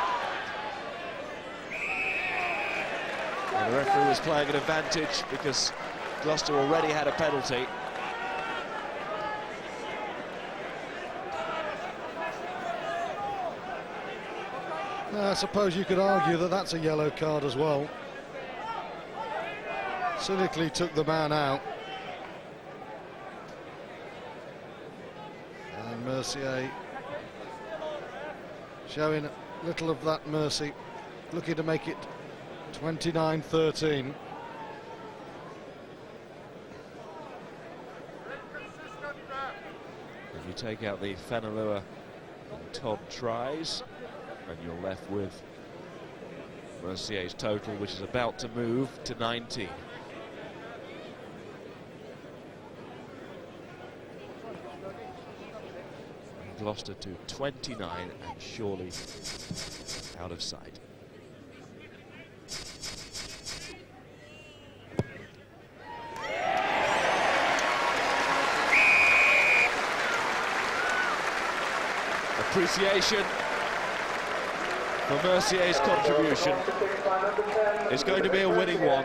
Speaker 2: And the referee was playing an advantage because Gloucester already had a penalty.
Speaker 3: I suppose you could argue that that's a yellow card as well. Cynically took the man out. And Mercier showing little of that mercy, looking to make it 29-13.
Speaker 2: If you take out the Fanalua and Todd tries, and you're left with Mercier's total, which is about to move to 19. And Gloucester to 29, and surely out of sight. Appreciation for Mercier's contribution. It's going to be a winning one.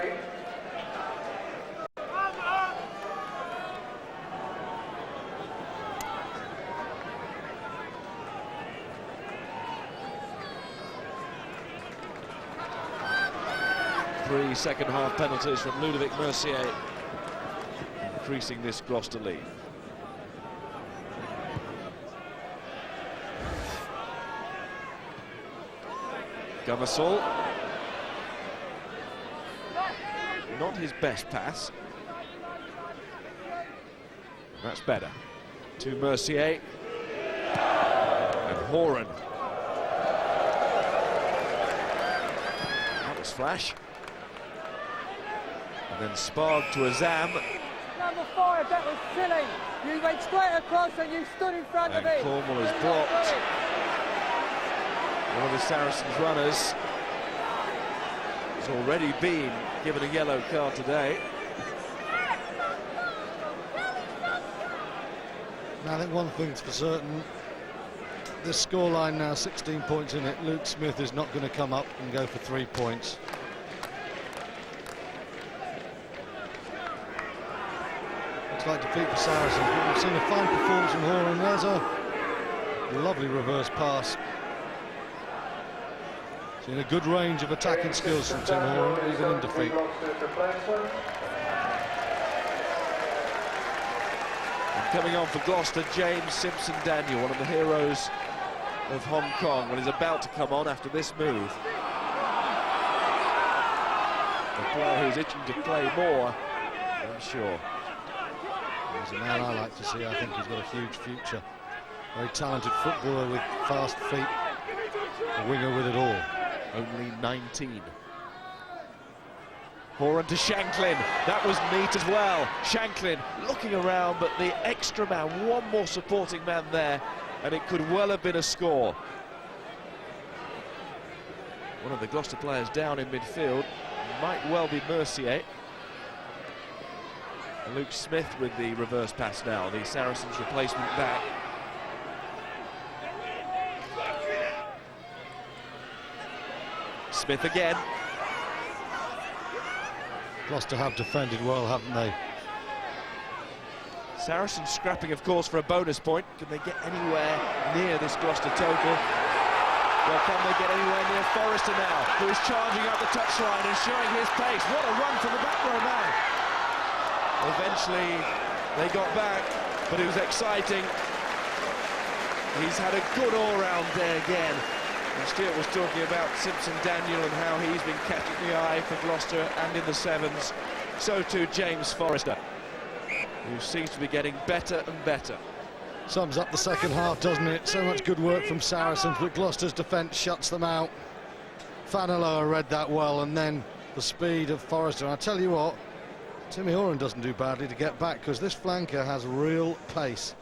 Speaker 2: Three second-half penalties from Ludovic Mercier, increasing this Gloucester lead. Gummersall. Not his best pass. That's better. To Mercier. And Horan. That was flash. And then Sparg to Azam.
Speaker 4: Number 5, that was silly. You went straight across and you stood in front of it.
Speaker 2: Cornwall is blocked. One of the Saracens runners has already been given a yellow card today.
Speaker 3: Now, I think one thing's for certain, this scoreline now 16 points in it. Luke Smith is not going to come up and go for 3 points. Looks like defeat for Saracens, but we've seen a fine performance from Horan. There's a lovely reverse pass. Seen a good range of attacking skills from Tim Horan, even in defeat.
Speaker 2: And coming on for Gloucester, James Simpson-Daniel, one of the heroes of Hong Kong, when he's about to come on after this move. A player who's itching to play more, I'm sure.
Speaker 3: He's a man I like to see. I think he's got a huge future. Very talented footballer with fast feet. A winger with it all.
Speaker 2: Only 19. Horan to Shanklin. That was neat as well. Shanklin looking around, but the extra man, one more supporting man there, and it could well have been a score. One of the Gloucester players down in midfield might well be Mercier. Luke Smith with the reverse pass now, the Saracens replacement back. Smith again.
Speaker 3: Gloucester have defended well, haven't they?
Speaker 2: Saracens scrapping, of course, for a bonus point. Can they get anywhere near this Gloucester total? Well, can they get anywhere near Forrester now, who is charging up the touchline and showing his pace? What a run from the back row man. Eventually, they got back, but it was exciting. He's had a good all-round day again. And Stuart was talking about Simpson-Daniel and how he's been catching the eye for Gloucester and in the sevens. So too James Forrester, who seems to be getting better and better.
Speaker 3: Sums up the second half, doesn't it? So much good work from Saracens, but Gloucester's defence shuts them out. Fanaloa read that well, and then the speed of Forrester. And I tell you what, Timmy Horan doesn't do badly to get back, because this flanker has real pace.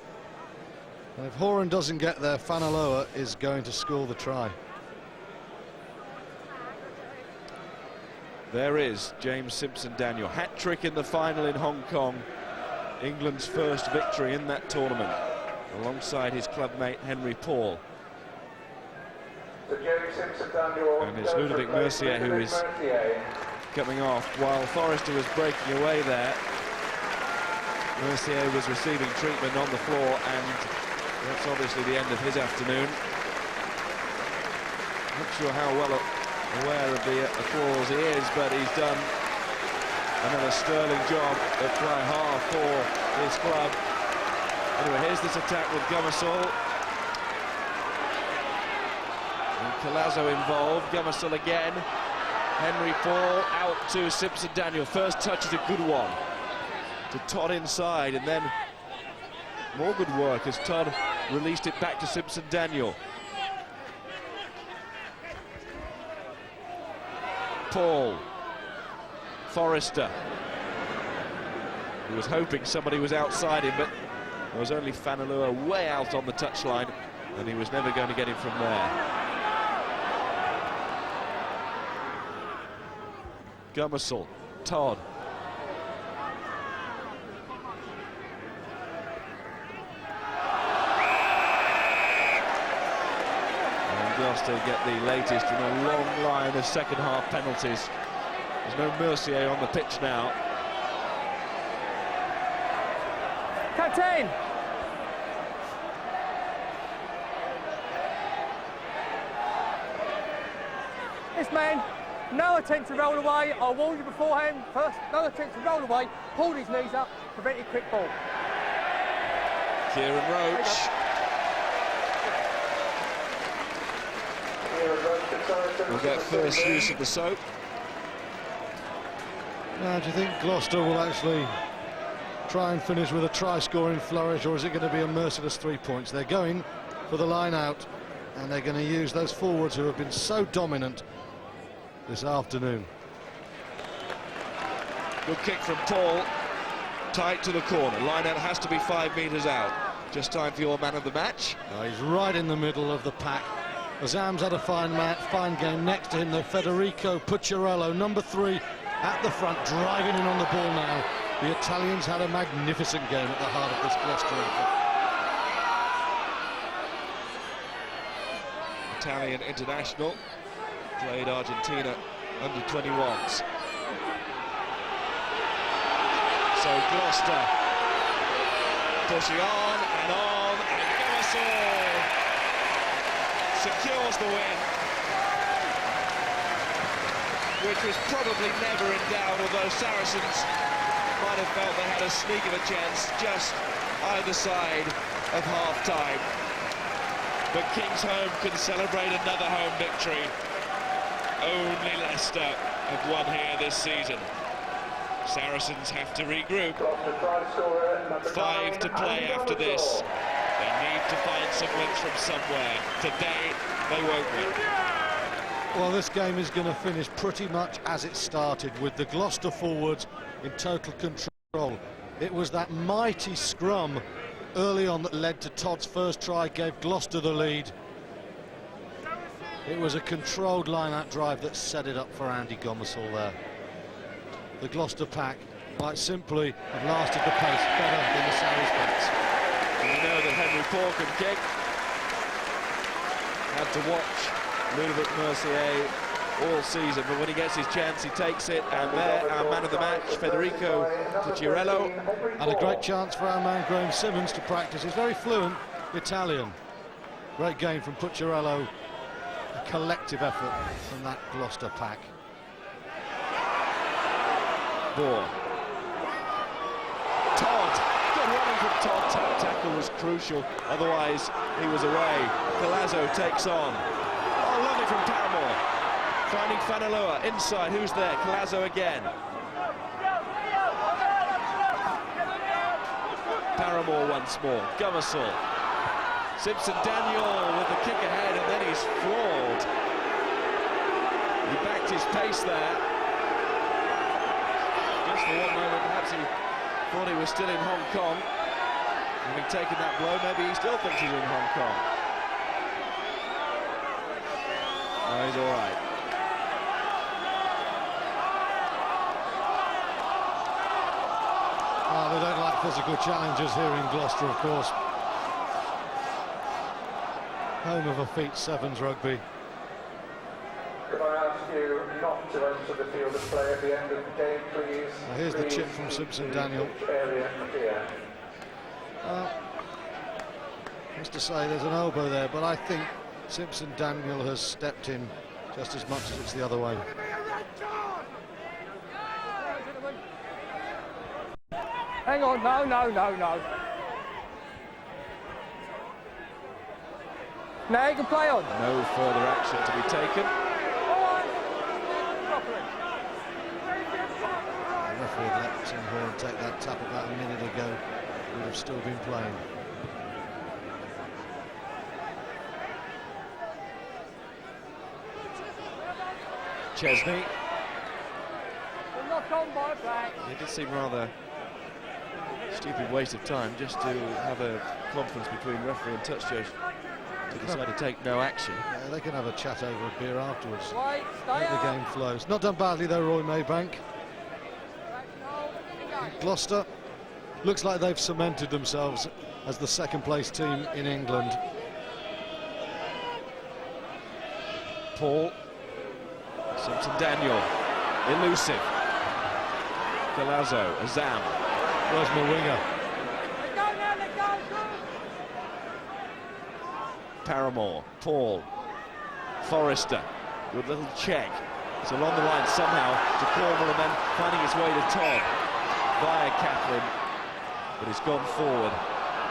Speaker 3: And if Horan doesn't get there, Fanaloa is going to score the try.
Speaker 2: There is James Simpson-Daniel. Hat-trick in the final in Hong Kong. England's first victory in that tournament, alongside his clubmate Henry Paul. And it's Ludovic Mercier who is coming off, while Forrester was breaking away there. Mercier was receiving treatment on the floor, and that's obviously the end of his afternoon. Not sure how well aware of the applause he is, but he's done another sterling job at fly half for his club. Anyway, here's this attack with Gummersall. And Collazo involved. Gummersall again. Henry Paul out to Simpson-Daniel. First touch is a good one to Todd inside, and then more good work as Todd released it back to Simpson-Daniel. Paul. Forrester. He was hoping somebody was outside him, but there was only Fanaloa way out on the touchline, and he was never going to get him from there. Gummersall, Todd. chance to get the latest in a long line of second-half penalties. There's no Mercier on the pitch now.
Speaker 4: Captain! This man, no attempt to roll away. I warned you beforehand. First, no attempt to roll away. Pulled his knees up, prevented quick ball.
Speaker 2: Kieran Roach. We'll get first use of the soap.
Speaker 3: Now, do you think Gloucester will actually try and finish with a try-scoring flourish, or is it going to be a merciless 3 points? They're going for the line out, and they're going to use those forwards who have been so dominant this afternoon.
Speaker 2: Good kick from Paul. Tight to the corner. Line out has to be 5 metres out. Just time for your man of the match.
Speaker 3: He's right in the middle of the pack. Azam's had a fine game. Next to him, though, Federico Pucciarello, number 3, at the front, driving in on the ball now. The Italians had a magnificent game at the heart of this Gloucester effort.
Speaker 2: Italian international. Played Argentina under 21s. So Gloucester pushing on, and Glos secures the win, which was probably never in doubt, although Saracens might have felt they had a sneak of a chance just either side of half-time. But Kings Home can celebrate another home victory. Only Leicester have won here this season. Saracens have to regroup. 5 to play after this. They need to find some wins from somewhere. Today, they won't win.
Speaker 3: Well, this game is going to finish pretty much as it started, with the Gloucester forwards in total control. It was that mighty scrum early on that led to Todd's first try, gave Gloucester the lead. It was a controlled line-out drive that set it up for Andy Gomersall there. The Gloucester pack, quite simply, have lasted the pace better than the Sarries backs.
Speaker 2: And you know that Henry Paul can kick. Had to watch Ludovic Mercier all season, but when he gets his chance, he takes it. And there, our man of the match, Federico Pucciarello.
Speaker 3: And a great chance for our man Graham Simmons to practice. He's very fluent Italian. Great game from Pucciarello. A collective effort from that Gloucester pack.
Speaker 2: Todd. Good running from Todd. Tackle was crucial, otherwise he was away. Galazzo takes on. Oh, lovely from Paramore. Finding Fanalua inside. Who's there? Galazzo again. Paramore once more. Gomersall. Simpson Daniel with the kick ahead, and then he's floored. He backed his pace there. Just for one moment, perhaps he thought he was still in Hong Kong. Having taken that blow, maybe he still thinks he's in Hong Kong. No, he's all right.
Speaker 3: Oh, they don't like physical challenges here in Gloucester, of course. Home of effete sevens rugby.
Speaker 5: Could I ask you not to enter the field of play at the end of the game, please?
Speaker 3: Now here's the chip from Simpson Daniel.
Speaker 5: Area here.
Speaker 3: Has to say there's an elbow there, but I think Simpson Daniel has stepped in just as much as it's the other way.
Speaker 4: Hang on, no. Now you can play on.
Speaker 2: No further action to be taken.
Speaker 3: The referee had let Tim Horn take that tap about a minute ago. Would have still been playing.
Speaker 2: Chesney.
Speaker 4: Knocked on by a flag.
Speaker 2: It did seem rather stupid waste of time just to have a conference between referee and touch judge to decide to take no action.
Speaker 3: Yeah, they can have a chat over a beer afterwards.
Speaker 4: Wait, stay
Speaker 3: Let the
Speaker 4: up.
Speaker 3: game flows. Not done badly though, Roy Maybank. Gloucester looks like they've cemented themselves as the second place team in England.
Speaker 2: Paul. Simpson-Daniel, elusive. Galazzo, Azam.
Speaker 3: Where's my winger?
Speaker 2: Paramore, Paul, Forrester, good little check. It's along the line somehow to Cornwall and then finding his way to Todd via Kaplan, but he's gone forward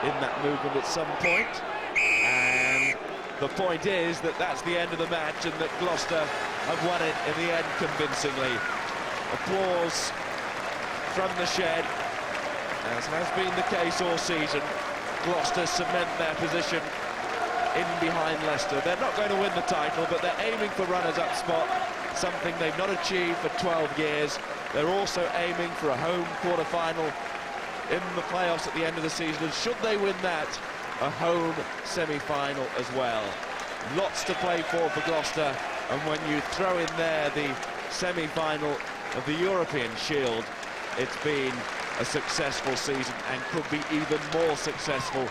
Speaker 2: in that movement at some point. And the point is that that's the end of the match and that Gloucester have won it in the end convincingly. Applause from the shed, as has been the case all season. Gloucester cement their position in behind Leicester. They're not going to win the title, but they're aiming for runners-up spot, something they've not achieved for 12 years. They're also aiming for a home quarter-final in the playoffs at the end of the season, and should they win that, a home semi-final as well. Lots to play for Gloucester, and when you throw in there the semi-final of the European Shield, it's been a successful season and could be even more successful